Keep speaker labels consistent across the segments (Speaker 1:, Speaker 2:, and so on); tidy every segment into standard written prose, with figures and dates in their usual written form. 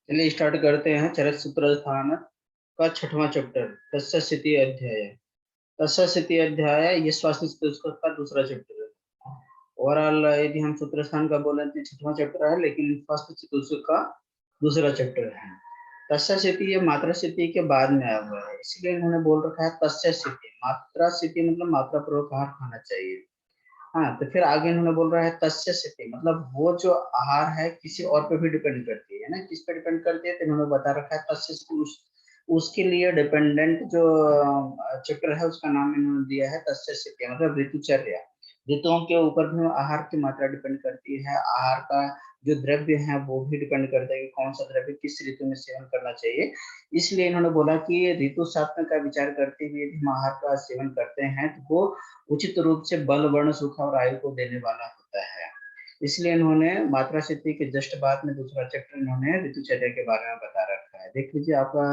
Speaker 1: चलिए स्टार्ट करते हैं। चरक सूत्र स्थान का छठवां चैप्टर तस्य स्थिति अध्याय। तस्य स्थिति अध्याय ये स्वास्थ्य सूत्र का दूसरा चैप्टर है। ओवरऑल यदि हम सूत्र स्थान का बोले तो छठवां चैप्टर है, लेकिन स्वास्थ्य सूत्र का दूसरा चैप्टर है। तस्य स्थिति ये मात्रा स्थिति के बाद में आया हुआ है, इसलिए इन्होंने बोल रखा है तस्य स्थिति। मात्रा स्थिति मतलब मात्रा पूर्वक आहार खाना चाहिए। हाँ, तो फिर आगे इन्होंने बोल रहा है तस्य स्थिति मतलब वो जो आहार है किसी और पे भी डिपेंड करती है ना, किस पे डिपेंड करती है, तो इन्होंने बता रखा है तस्य स्थिति। उसके लिए डिपेंडेंट जो चक्र है उसका नाम इन्होंने दिया है तस्य स्थिति, मतलब ऋतुचर्या। ऋतुओं के ऊपर भी आहार की मात्रा डिपेंड करती है। आहार का जो द्रव्य है वो भी डिपेंड करता है कि कौन सा द्रव्य किस ऋतु में सेवन करना चाहिए। इसलिए इन्होंने बोला कि ऋतु साधना का विचार करते हुए यदि हम आहार का सेवन करते हैं तो वो उचित रूप से बल वर्ण सुख और आयु को देने वाला होता है। इसलिए इन्होंने मात्रा स्थिति के जस्ट बाद में दूसरा चैप्टर इन्होंने ऋतुचर्या के बारे में बता रखा है। देख लीजिए आपका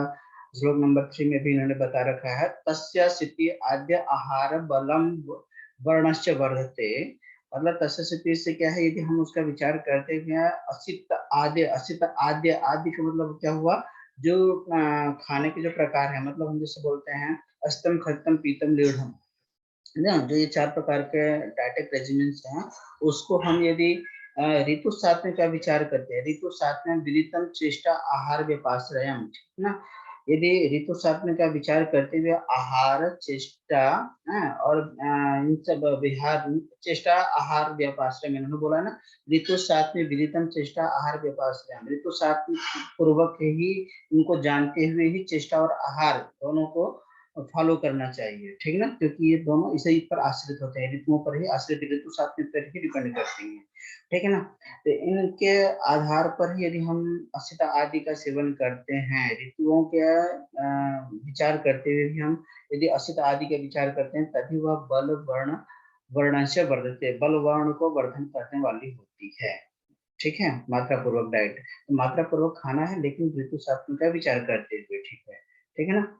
Speaker 1: श्लोक नंबर 3 में भी इन्होंने बता रखा है तस्य स्थिति आद्य आहार बलम वर्णश्च वर्धते। मतलब तस्य स्थिति से क्या है, यदि हम उसका विचार करते हैं असित आद्य, असित आद्य, आद्य का मतलब क्या हुआ, जो खाने के जो प्रकार है, मतलब हम जैसे बोलते हैं अष्टम खट्टम पीतम लीढ़म ना, जो ये 4 प्रकार के डाइटेक रेजिमेंट्स हैं, उसको हम यदि ऋतु साधना का विचार करते हैं, ऋतु साधना विदितम चेष्टा आहार व्यपाश्रयम, ठीक ना। यदि ऋतु साधना का विचार करते हुए आहार चेष्टा और इन सब विहार चेष्टा आहार व्यपाश्रय में उन्होंने बोला ना, ऋतु साथ में विदितम चेष्टा आहार व्यपाश्रयम, ऋतु साथ पूर्वक ही उनको जानते हुए ही चेष्टा और आहार दोनों को फॉलो करना चाहिए, ठीक ना, क्योंकि ये दोनों इसी पर आश्रित होते हैं, ऋतुओं पर ही आश्रित, ऋतु सात्विक पर ही डिपेंड करती हैं, ठीक है ना। तो इनके आधार पर ही यदि हम असिता आदि का सेवन करते हैं, ऋतुओं के विचार करते हुए भी हम यदि असिता आदि का विचार करते हैं, तभी वह बल वर्ण वर्णश वर्धते, बल वर्ण को वर्धन करने वाली होती है, ठीक है। मात्रा पूर्वक डाइट, तो मात्रा पूर्वक खाना है लेकिन ऋतु सात्विक का विचार करते हुए, ठीक है ना।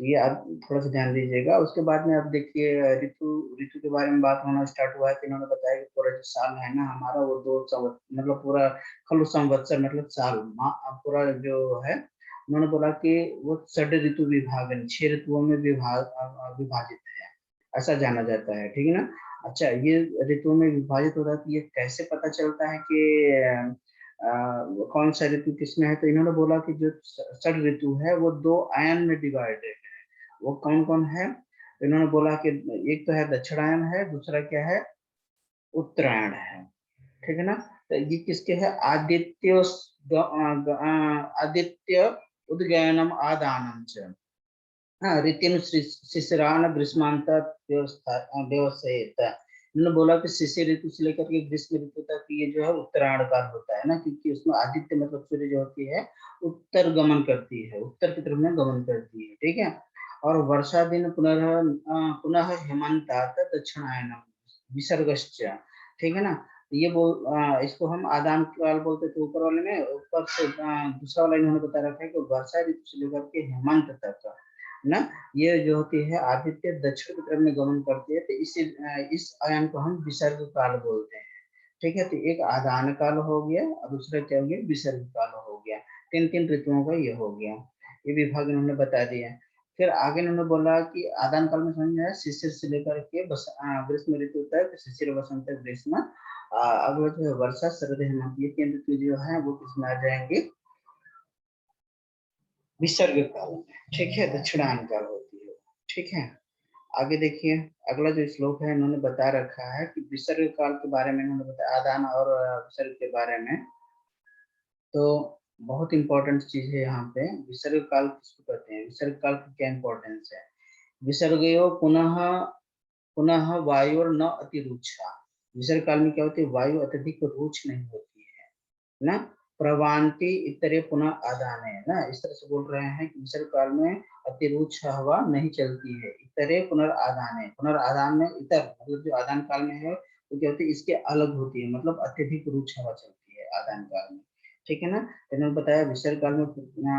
Speaker 1: ये आप थोड़ा सा ध्यान दीजिएगा। उसके बाद में आप देखिए ऋतु ऋतु के बारे में बात होना स्टार्ट हुआ है, तो इन्होंने बताया कि पूरा जो साल है ना हमारा, वो मतलब पूरा खलु संवत्सर मतलब साल पूरा जो है, उन्होंने बोला कि वो षड ऋतु विभाजन, 6 ऋतुओं में विभाजित है, ऐसा जाना जाता है, ठीक है ना। अच्छा, ये ऋतुओं में विभाजित होता है तो ये कैसे पता चलता है कि कौन सा ऋतु किसमें है, तो इन्होंने बोला कि जो षड ऋतु है वो 2 आयन में डिवाइडेड है। वो कौन कौन है, तो इन्होंने बोला कि एक तो है दक्षिणायन है, दूसरा क्या है, उत्तरायण है, ठीक है ना। तो ये किसके है, आदित्य उदगयनम आदानम च, हाँ, ऋतिन शिशिरान ग्रीष्मांत व्यवस्था व्यवसायित। उन्होंने बोला कि शिशिर ऋतु से लेकर के ग्रीष्म ऋतु तक ये जो है उत्तरायण काल होता है ना, क्योंकि उसमें आदित्य मतलब सूर्य जो होती है उत्तर गमन करती है, उत्तर की तरफ में गमन करती है, ठीक है। और वर्षा दिन पुनः हेमंतात दक्षिणायनम विसर्गश्च, ठीक है ना। ये वो इसको हम आदान काल बोलते थे ऊपर वाले में, ऊपर से दूसरा वाला इन्होंने बता रखा है कि वर्षा ऋतु से लेकर के हेमंत तक ना, ये जो होती है आदित्य दक्षिण की तरफ में गमन करती है, तो इस आयाम को हम विसर्ग काल बोलते हैं, ठीक है। तो एक आदान काल हो गया और दूसरा क्या हो गया, विसर्ग काल हो गया। 3 ऋतुओं का ये हो गया, ये विभाग इन्होंने बता दिया। फिर आगे इन्होंने बोला कि आदान काल में समझ में आया शिशिर से लेकर के ग्रीष्म ऋतु तक, शिशिर वसंत ग्रीष्म, अगला जो है वर्षा शरद हेमंत, ये 3 ऋतु जो है वो किसमें आ जाएंगे, विसर्ग काल में, ठीक है, दक्षिणायन काल होती है, ठीक है। आगे देखिए अगला जो श्लोक है, इन्होंने बता रखा है कि विसर्ग काल के बारे में इन्होंने बताया, आदान और विसर्ग के बारे में। तो बहुत इंपॉर्टेंट चीज है यहाँ पे, विसर्ग काल किसको कहते हैं, विसर्ग काल की क्या इंपॉर्टेंस है। विसर्गयो पुनः पुनः वायु और न अतिरुचा, विसर्ग काल में क्या होती है, वायु अत्यधिक रुच नहीं होती है ना। प्रवांति इतरे पुनः आदान है ना, इस तरह से बोल रहे हैं कि विसर्ग काल में अतिरुच हवा नहीं चलती है, इतरे पुनर्आदान है, पुनर्आदान में इतर मतलब जो आदान काल में है वो क्या होती है, इसके अलग होती है, मतलब अत्यधिक रुच हवा चलती है आदान काल में, ठीक है ना। तो इन्होंने बताया विसर्ग काल में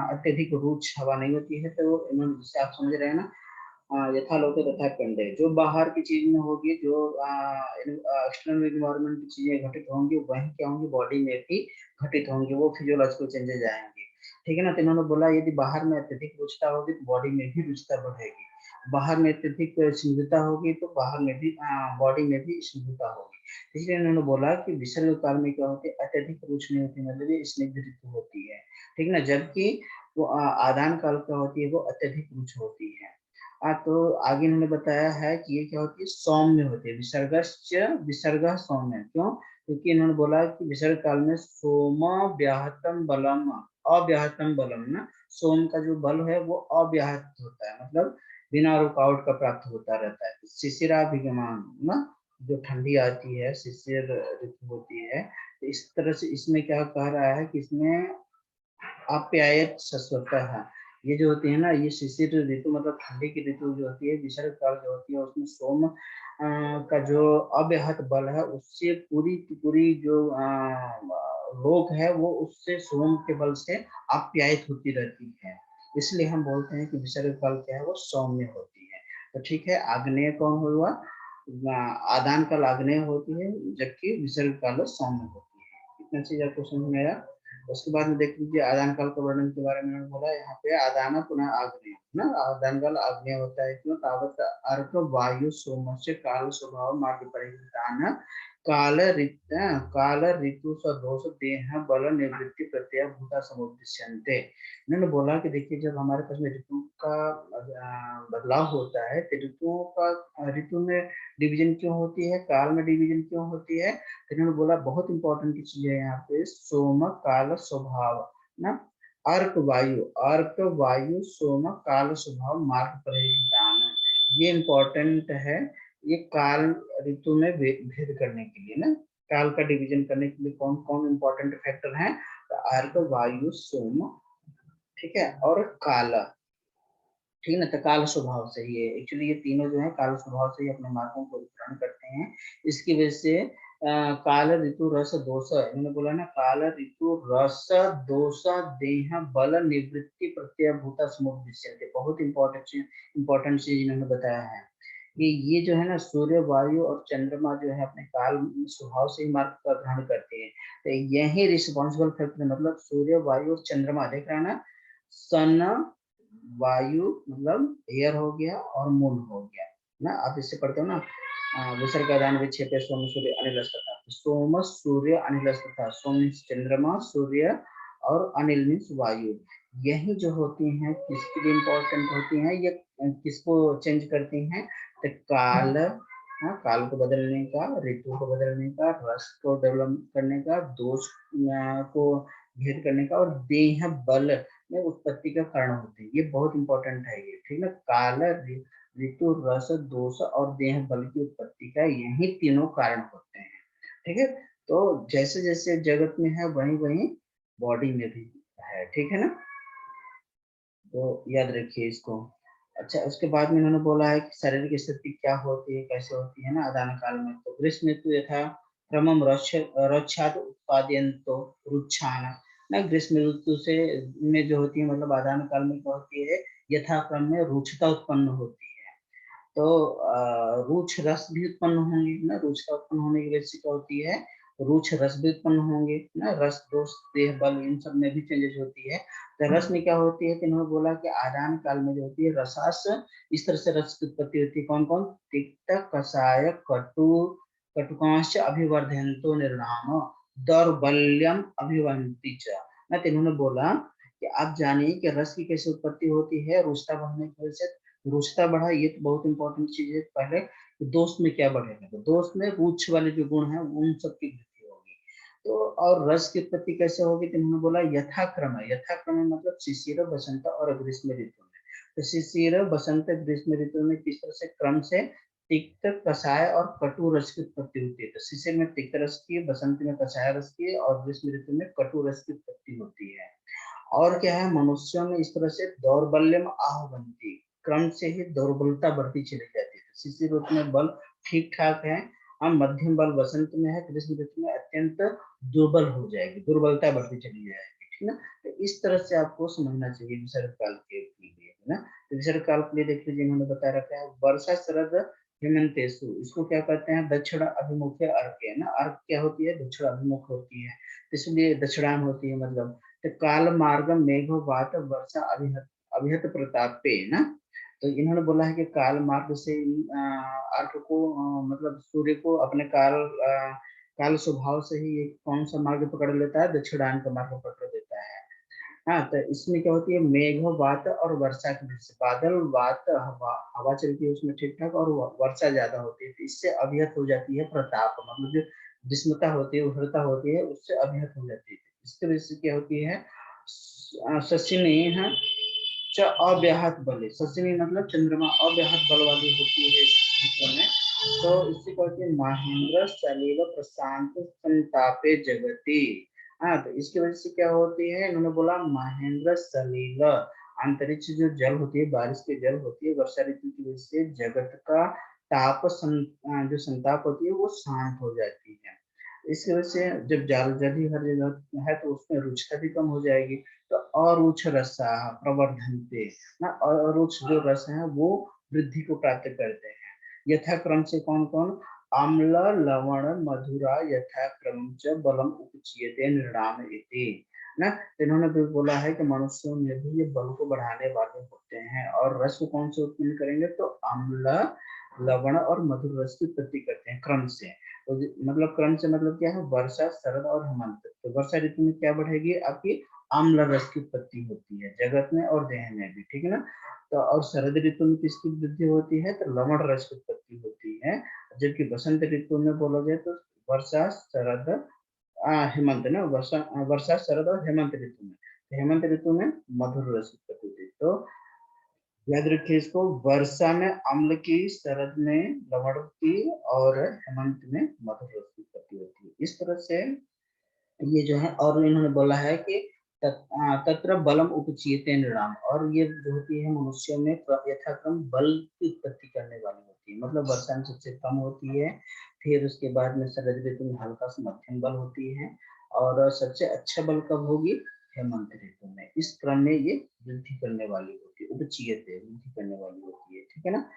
Speaker 1: अत्यधिक रुच हवा नहीं होती है, तो इन्होंने जिससे आप समझ रहे हैं ना, यथालोके तथा कंडे, जो बाहर की चीज में होगी, जो एक्सटर्नल इन्वायरमेंट की चीजें घटित होंगी वही क्या होंगी, बॉडी में भी घटित होंगी, वो फिजियोलॉजिकल चेंजेस आएंगे। ठीक है ना। तो इन्होंने बोला यदि बाहर में अत्यधिक रुचता होगी तो बॉडी में भी रुचता बढ़ेगी, बाहर में अत्यधिक स्निग्धता होगी तो बाहर में भी बॉडी में भी स्निग्धता होगी। इसलिए इन्होंने बोला कि विसर्ग काल में क्या होती है, अत्यधिक रुच नहीं होती, मतलब ये स्निग्ध ऋतु होती है, ठीक ना। जबकि वो आदान काल क्या होती है, वो अत्यधिक रुच होती है। तो आगे इन्होंने बताया है कि ये क्या होती है, सौम्य होती है, विसर्गश्च विसर्ग सौम्य। क्यों? क्योंकि इन्होंने बोला कि विसर्ग काल में सोम व्याहतम बलम, अव्याहतम बलम ना, सोम का जो बल है वो अव्याहत होता है, मतलब बिना रुकावट का प्राप्त होता रहता है। शिशिराभिगमान ना, जो ठंडी आती है, शिशिर ऋतु होती है, तो इस तरह से इसमें क्या कह रहा है कि इसमें आप्यायत शाश्वतः है। ये जो होती है ना, ये शिशिर ऋतु मतलब ठंडी की ऋतु जो होती है, विसर्ग काल जो होती है, उसमें सोम का जो अव्याहत बल है उससे पूरी की पूरी जो लोक है वो उससे सोम के बल से आप्यायित होती रहती है। इसलिए हम बोलते हैं कि विसर्ग काल क्या है, वो सौम्य होती है। तो ठीक है, आग्नेय कौन हुआ, आदान काल आग्नेय होती है, जबकि विसर्ग काल सौम्य होती है। इतना चीज आपको समझ में आया। उसके बाद में देख लीजिए आदान काल के वर्णन के बारे में उन्होंने बोला यहाँ पे, आदान पुनः आग्नेय ना, आदान काल आग्नेय होता है, क्यों? तावत अर्क वायु सोमस्य काल स्वभाव मार्ग परिहितान काल ऋतु सदोष देह बल निवृत्ति प्रत्यय भूता समुद्दिश्यन्ते। इन्होंने बोला कि देखिए जब हमारे पास में ऋतु का बदलाव होता है तो ऋतुओं का, ऋतु में डिवीजन क्यों होती है, काल में डिवीजन क्यों होती है, तो इन्होंने बोला बहुत इंपॉर्टेंट चीज है यहाँ पे, सोम काल स्वभाव ना, अर्क वायु सोम काल स्वभाव मार्ग परिहितान, ये इंपॉर्टेंट है। ये काल ऋतु में भेद करने के लिए ना, काल का डिवीजन करने के लिए कौन कौन इंपॉर्टेंट फैक्टर हैं, तो अर्क वायु सोम, ठीक है, और काल, ठीक है ना। तो काल स्वभाव से ही है, एक्चुअली ये तीनों जो है काल स्वभाव से ही अपने मार्गों को ग्रहण करते हैं। इसकी वजह से काल ऋतु रस दोष, इन्होंने बोला ना, काल ऋतु रस दोष देह बल निवृत्ति प्रत्यय भूता समुद्दिश्यते, बहुत इंपॉर्टेंट चीज इन्होंने बताया है कि ये जो है ना, सूर्य वायु और चंद्रमा जो है अपने काल स्वभाव से ही मार्ग का ग्रहण करते हैं। तो यही रिस्पॉन्सिबल फैक्टर, मतलब सूर्य वायु और चंद्रमा, देख रहे हैं ना, सन वायु मतलब एयर हो गया और मून हो गया ना, आप इससे पढ़ते हो ना, विसर्ग दान विक्षेपे सोम सूर्य अनिल तथा, सोम सूर्य अनिल तथा, सोम मीन्स चंद्रमा, सूर्य और अनिल मीन्स वायु। यही जो होती हैं किसके लिए इम्पोर्टेंट होती हैं, ये किसको चेंज करती हैं, तो काल, काल को बदलने का, ऋतु को बदलने का, रस को डेवलप करने का, दोष को भेद करने का, और देह बल में उत्पत्ति का कारण होते हैं। ये बहुत इंपॉर्टेंट है ये, ठीक है। काल ऋतु रस दोष और देह बल की उत्पत्ति का यही तीनों कारण होते हैं, ठीक है। तो जैसे जैसे जगत में है वही वही बॉडी में भी है, ठीक है ना, तो याद रखिए इसको। अच्छा, उसके बाद में इन्होंने बोला है कि शारीरिक स्थिति क्या होती है, कैसे होती है ना आदान काल में, तो ग्रीष्म ऋतु यथा क्रमम रक्षात उत्पादयन्तो रुच्छान ना, ग्रीष्म ऋतु से में जो होती है, मतलब आदान काल में क्या होती है, यथा क्रम में रुक्षता उत्पन्न होती है। तो रुक्ष रस भी उत्पन्न होंगे ना, रुक्षता उत्पन्न होने की वजह से क्या होती है, रुक्ष रस भी उत्पन्न होंगे ना, रस दोष देह बल इन सब में भी चेंजेस होती है। तो रस में क्या होती है, तो इन्होंने बोला कि आदान काल में जो होती है रसास, इस तरह से रस की उत्पत्ति होती है, कौन कौन, तिक्त कषाय कटु कटुकांश अभिवर्धयन्तो निर्नाम दौर्बल्यम अभिवंति च ना। तो इन्होंने बोला कि आप जानिए कि रस की कैसे उत्पत्ति होती है, रुष्टा बढ़ने की वजह से, रुचता बढ़ा, ये तो बहुत इंपॉर्टेंट चीज है। पहले तो दोस्त में क्या बढ़ेगा, तो दोस्त में रुच वाले जो गुण है उन सब की वृद्धि होगी। तो और रस की उत्पत्ति कैसे होगी, तो उन्होंने बोला यथाक्रम है, यथाक्रम मतलब शिशिर बसंत और ग्रीष्म ऋतु में। तो शिशिर बसंत ग्रीष्म ऋतु में किस तरह से क्रम से तिक्त कषाय और कटु रस की उत्पत्ति होती है, तो शिशिर में तिक्त रस की, बसंत में कषाय रस की, और ग्रीष्म ऋतु में कटु रस की उत्पत्ति होती है। और क्या है, मनुष्यों में इस तरह से दौर्बल्यम आहवंती, क्रम से ही दुर्बलता बढ़ती चली जाती है। शिशिर ऋतु में बल ठीक ठाक है, हम मध्यम बल बसंत में है, ग्रीष्म ऋतु में अत्यंत दुर्बल हो जाएगी, दुर्बलता बढ़ती चली जाएगी, ठीक है ना। तो इस तरह से आपको समझना चाहिए विसर्ग काल के लिए, है ना। तो विसर्ग काल के लिए देख लीजिए, इन्होंने बता रखा है वर्षा शरद हेमंतेषु, इसको क्या कहते हैं, दक्षिण अभिमुख अर्घ्य है ना, अर्घ क्या होती है, दक्षिण अभिमुख होती है, इसलिए दक्षिणायन होती है, मतलब तो काल मार्ग मेघ वात वर्षा अभिहत अभिहत प्रतापे ना। तो इन्होंने बोला है कि काल मार्ग से अर्क को मतलब सूर्य को अपने काल स्वभाव से ही एक कौन सा मार्ग पकड़ लेता है, दक्षिणायन का मार्ग पकड़ लेता है। हाँ, तो इसमें क्या होती है, मेघ वात और वर्षा की वजह से, बादल वात हवा हवा चलती है उसमें ठीक ठाक, और वर्षा ज्यादा होती है, तो इससे अभिहत हो जाती है प्रताप, मतलब जो विस्मता होती है, उष्णता होती है, उससे अभिहत हो जाती है। इसकी वजह से क्या होती है, शशिनेह च अव्याहत बल, शशिनी मतलब चंद्रमा अव्याहत बल वाली होती है इस ऋतु में। तो इससे क्या होती है, महेंद्र सलिल प्रशांत संतापे जगति। हाँ, तो इसकी वजह से क्या होती है, इन्होंने बोला महेंद्र सलिल, अंतरिक्ष जो जल होती है, बारिश के जल होती है, वर्षा ऋतु की वजह से जगत का जो संताप होती है वो शांत हो जाती है। इसकी वजह से जब जल ही हर जगह है तो उसमें रुचिता भी कम हो जाएगी। तो अरुच रसा प्रवर्धनते ना, अरुच जो रस है वो वृद्धि को प्राप्त करते हैं। यथाक्रम से कौन कौन, अम्ल लवण मधुरा यथाक्रम च बलम उपचीयते नृणाम इति ना। तो इन्होंने भी बोला है कि मनुष्यों में भी ये बल को बढ़ाने वाले होते हैं, और रस को कौन से उत्पन्न करेंगे, तो अम्ल लवण और मधुर रस की उत्पत्ति करते हैं क्रम से। तो मतलब क्रम से मतलब क्या है, वर्षा शरद और हेमंत। तो वर्षा ऋतु में क्या बढ़ेगी, आपकी आम्ल रस की उत्पत्ति होती है जगत में और देह में भी, ठीक है ना। तो और शरद ऋतु में किसकी वृद्धि होती है, तो लवण रस की उत्पत्ति होती है। जबकि बसंत ऋतु में बोला जाए तो वर्षा शरद हेमंत ना, वर्षा शरद और हेमंत ऋतु में, तो हेमंत ऋतु में मधुर रस की उत्पत्ति होती है। तो याद रखिए इसको, वर्षा में अम्ल की, शरद में लवण की, और हेमंत में मधुर रस की उत्पत्ति होती है। इस तरह से ये जो है, और इन्होंने बोला है कि तत्र बलम उपचीयते नृणाम, और ये जो होती है मनुष्यों में यथाक्रम बल की उत्पत्ति करने वाली होती है। मतलब वर्षा में सबसे कम होती है, फिर उसके बाद में शरद ऋतु में हल्का सा मध्यम बल होती है, और सबसे अच्छा बल कब होगी, हेमंत ऋतु में। इस क्रम में ये वृद्धि करने वाली होती है, उपचीयते वृद्धि करने वाली होती है, ठीक है ना।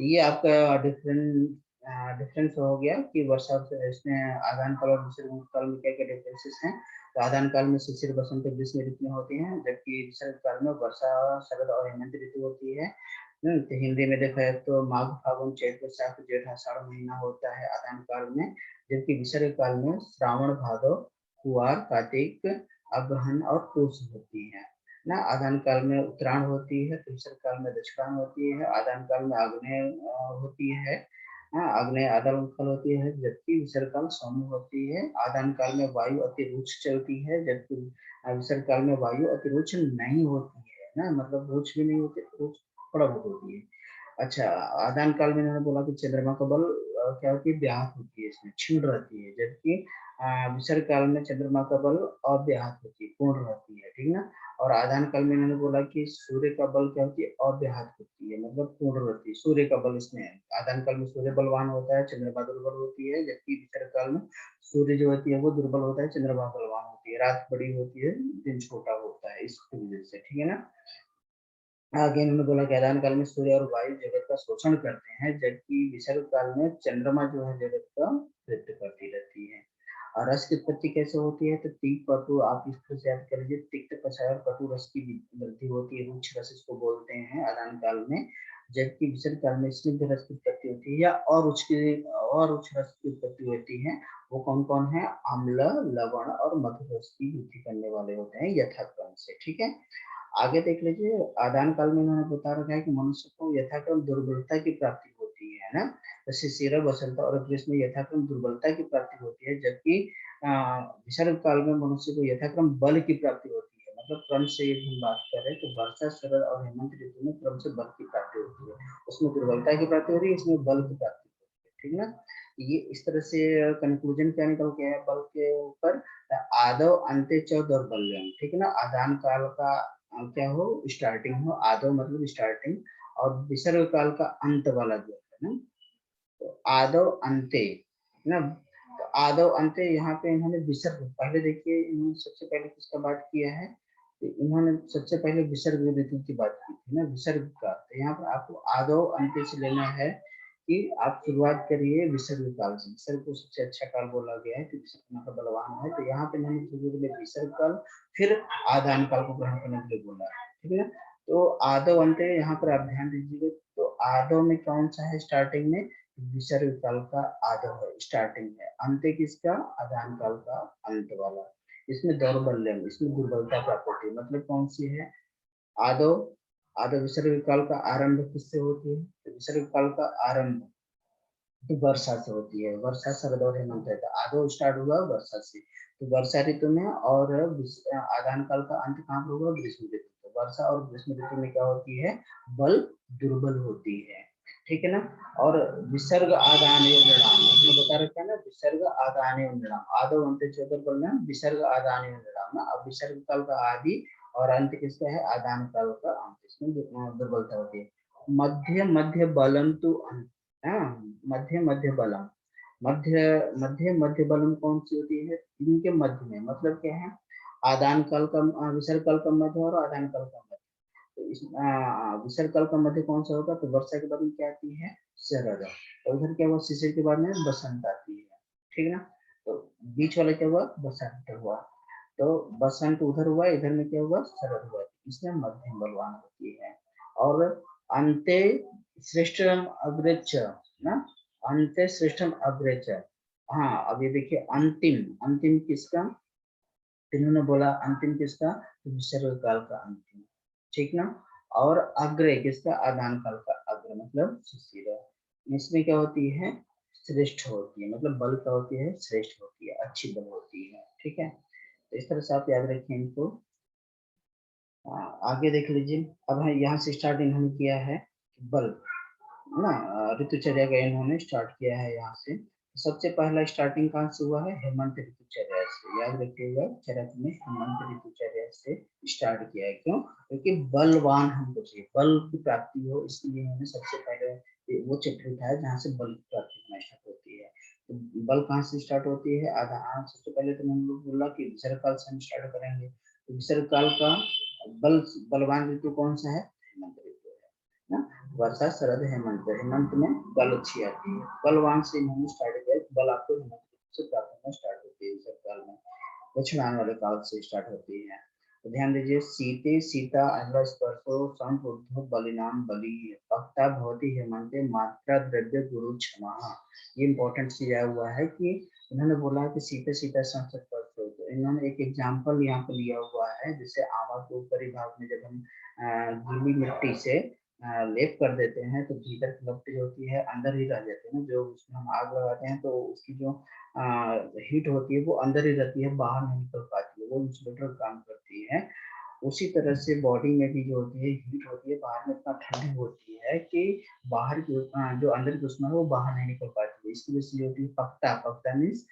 Speaker 1: ये आपका डिफरेंस हो गया कि वर्षा से इसमें आदान काल और विसर्ग काल में क्या क्या डिफरेंसेस हैं। तो आदान काल में शिशिर बसंत ग्रीष्म ऋतु होती हैं, जबकि विसर्ग काल में वर्षा शरद और हेमंत ऋतु होती है। तो हिंदी में देखा जाए तो माघ फागुन चैत वैशाख जेठ आषाढ़ महीना होता है आदान काल में। जबकि विसर्ग काल में श्रावण भादव कुआर कार्तिक अग्रहण और पूस होती है ना। आदान काल में उत्तरायण होती है, तो विसर्ग काल में दक्षिणायन होती है, आदान काल में आग्नेय होती है। हाँ, आग्नेय आदान काल होती है, जबकि विसर्ग काल सौम्य होती है। आदान काल में वायु अति रुक्ष चलती है, जबकि विसर्ग काल में वायु अति रुक्ष नहीं होती है ना, मतलब रुक्ष भी नहीं होती, रुक्ष थोड़ा बहुत होती है। अच्छा, आदान काल में इन्होंने बोला कि चंद्रमा का बल क्या होती है, व्याहत होती है, इसमें क्षीण रहती है। जबकि विसर्ग काल में चंद्रमा का बल अव्याहत होती है, पूर्ण रहती है, ठीक ना। और आदान काल में इन्होंने बोला कि सूर्य का बल क्या होती है, अव्याहत होती है, मतलब पूर्ण रहती है। सूर्य का बल इसमें है, आदान काल में सूर्य बलवान होता है, चंद्रमा दुर्बल होती है। जबकि विसर्ग काल में सूर्य जो होती है वो दुर्बल होता है, चंद्रमा बलवान होती है, रात बड़ी होती है, दिन छोटा होता है, इसकी वजह से, ठीक है ना। आगे इन्होंने बोला कि आदान काल में सूर्य और वायु जगत का शोषण करते हैं, जबकि विसर्ग काल में चंद्रमा जो है जगत का नृत्य करती रहती है। और रस की उत्पत्ति कैसे होती है, तो तीक्त कटु, आप इसको से याद कर लीजिए, तिक्त कषाय और कटु रस की वृद्धि होती है, रुक्ष रस इसको बोलते हैं आदान काल में। जबकि विसर्ग काल में स्निग्ध रस की उत्पत्ति होती है, या और उच्च रस की उत्पत्ति होती है। वो कौन कौन है, अम्ल लवण और मधुर रस की वृद्धि करने वाले होते हैं यथाक्रम से, ठीक है। आगे देख लीजिए, आदान काल में इन्होंने बता रखा है कि मनुष्य को यथाक्रम दुर्बलता की प्राप्ति होती है ना। जैसे शिशिर बसंत और ग्रीष्म में यथाक्रम दुर्बलता की प्राप्ति होती है, जबकि विसर्ग काल में मनुष्य को यथाक्रम बल की प्राप्ति होती है। मतलब क्रम से यदि हम बात करें तो वर्षा शरद और हेमंत ऋतु में क्रम से बल की प्राप्ति होती है, उसमें दुर्बलता की प्राप्ति हो रही है, इसमें बल की प्राप्ति होती है, ठीक ना। ये इस तरह से कंक्लूजन क्या निकल के है बल के ऊपर, आदव अंत्य च दौर्बल्यम, ठीक है ना। आदान काल का क्या हो, स्टार्टिंग हो, आदो मतलब स्टार्टिंग, और विसर्ग काल का अंत वाला जो है ना, तो आदो अंते ना। तो आदो अंते, यहाँ पे इन्होंने विसर्ग, पहले देखिए इन्होंने सबसे पहले किसका बात किया है, तो इन्होंने सबसे पहले विसर्ग ऋतु की बात की थी ना, विसर्ग का। तो यहाँ पर आपको आदो अंत्य से लेना है कि आप शुरुआत करिए विसर्ग काल से। विसर्ग को सबसे अच्छा काल बोला गया है, क्योंकि सपना का बलवान है। तो यहाँ पे मैंने शुरू के लिए विसर्ग काल, फिर आदान काल को ग्रहण करने के लिए बोला है, ठीक है। तो आदो अंत यहाँ पर आप ध्यान दीजिएगा। तो आदो में कौन सा है स्टार्टिंग में? विसर्ग काल का आदो है, स्टार्टिंग है। अंत किसका? आदान काल का अंत वाला। इसमें दौर्बल्यम, इसमें दुर्बलता प्राप्त होती है। मतलब कौन सी है? आदो, आदो विसर्ग काल का आरंभ किससे होती है? तो विसर्ग काल का आरंभ तो वर्षा से होती है। वर्षा शरद और हेमंत रहता है। आदो स्टार्ट हुआ वर्षा से, तो वर्षा ऋतु में। और आदान काल का अंत कहाँ पर होगा? ग्रीष्म ऋतु। तो वर्षा और ग्रीष्म ऋतु में क्या होती है? बल दुर्बल होती है, ठीक है ना। और विसर्ग आदान नृणाम इसमें बता रखा है ना, विसर्ग आदान नृणाम। आदो अंत चौधर बोलना, विसर्ग आदान नृणाम ना। अब विसर्ग काल का आदि और अंत किसका है? आदान काल का अंत। इसमें दुर्बलता होती है। मध्य मध्य बलम तो अंत, हाँ, मध्य मध्य बलम। मध्य मध्य मध्य बलम कौन सी होती है? इनके मध्य में, मतलब क्या है? आदान काल का विसर्ग काल का मध्य और आदान काल का मध्य। तो इस विसर्ग काल का मध्य कौन सा होगा? तो वर्षा के बाद में क्या आती है? शरद। और उधर क्या हुआ? शिशिर के बाद में बसंत आती है, ठीक है ना। तो बीच वाला क्या हुआ? बसंत हुआ। तो बसंत उधर हुआ, इधर में क्या हुआ? शरद हुआ। इसमें मध्यम बलवान होती है। और अंते श्रेष्ठम अग्रच ना, अंते श्रेष्ठम अग्रच। हाँ, अब ये देखिए, अंतिम, अंतिम किसका? इन्होंने बोला अंतिम किसका? तो विसर्ग काल का अंतिम, ठीक ना। और अग्रे किसका? आदान काल का अग्र, मतलब शिशिर। इसमें क्या होती है? श्रेष्ठ होती है, मतलब बल क्या होती है? श्रेष्ठ होती है, अच्छी बल होती है, ठीक है। तो इस तरह से आप याद रखें इनको। आगे देख लीजिए। अब है यहाँ से स्टार्टिंग हमने किया है बल ना, ऋतुचर्या का इन्होंने स्टार्ट किया है यहाँ से। सबसे पहला स्टार्टिंग कहाँ से हुआ है? हेमंत ऋतुचर्या से। याद रखिएगा, चरक में हेमंत ऋतुचर्या से स्टार्ट किया है। क्यों? क्योंकि बलवान हमको चाहिए, बल की प्राप्ति हो, इसलिए इन्होंने सबसे पहले वो चैप्टर उठाया जहाँ से बल की प्राप्ति होना स्टार्ट होती है। तो बल कहाँ से स्टार्ट होती है? आधा सबसे पहले तो हम लोग बोला कि विसर्ग काल से हम स्टार्ट करेंगे। तो विसर्ग काल का बल बलवान ऋतु कौन सा है? हेमंत ऋतु है ना। वर्षा शरद हेमंत, हेमंत में बल अच्छी आती है। बलवान से इन्होंने स्टार्ट किया। बल आपको हेमंत से प्राप्त होना स्टार्ट होती है विसर्ग काल में। दक्षिणायन वाले काल से स्टार्ट होती है। तो ध्यान दीजिए, सीते सीता अंग स्पर्शो संबुद्धो बलिनाम बलि भक्ता भवती हेमंते मात्रा द्रव्य गुरु क्षमा। ये इंपॉर्टेंट चीज आया हुआ है कि इन्होंने बोला कि सीते सीता संस्पर्श हो। तो इन्होंने एक एग्जाम्पल यहाँ पर लिया हुआ है, जैसे आवा के ऊपरी भाग में जब हम गीली मिट्टी से लेप कर देते हैं तो भीतर की लपटी होती है, अंदर ही रह जाती है ना। जो उसमें हम आग लगाते हैं तो उसकी जो हीट होती है वो अंदर ही रहती है, बाहर नहीं निकल पाती है, वो इंसुलेटर काम करती है। उसी तरह से बॉडी में भी जो होती है हीट होती है, बाहर में इतना ठंडी होती है कि बाहर की जो अंदर की उष्मा है वो बाहर नहीं निकल पाती है। इसकी वजह से जो होती है पकता, पकता मीन्स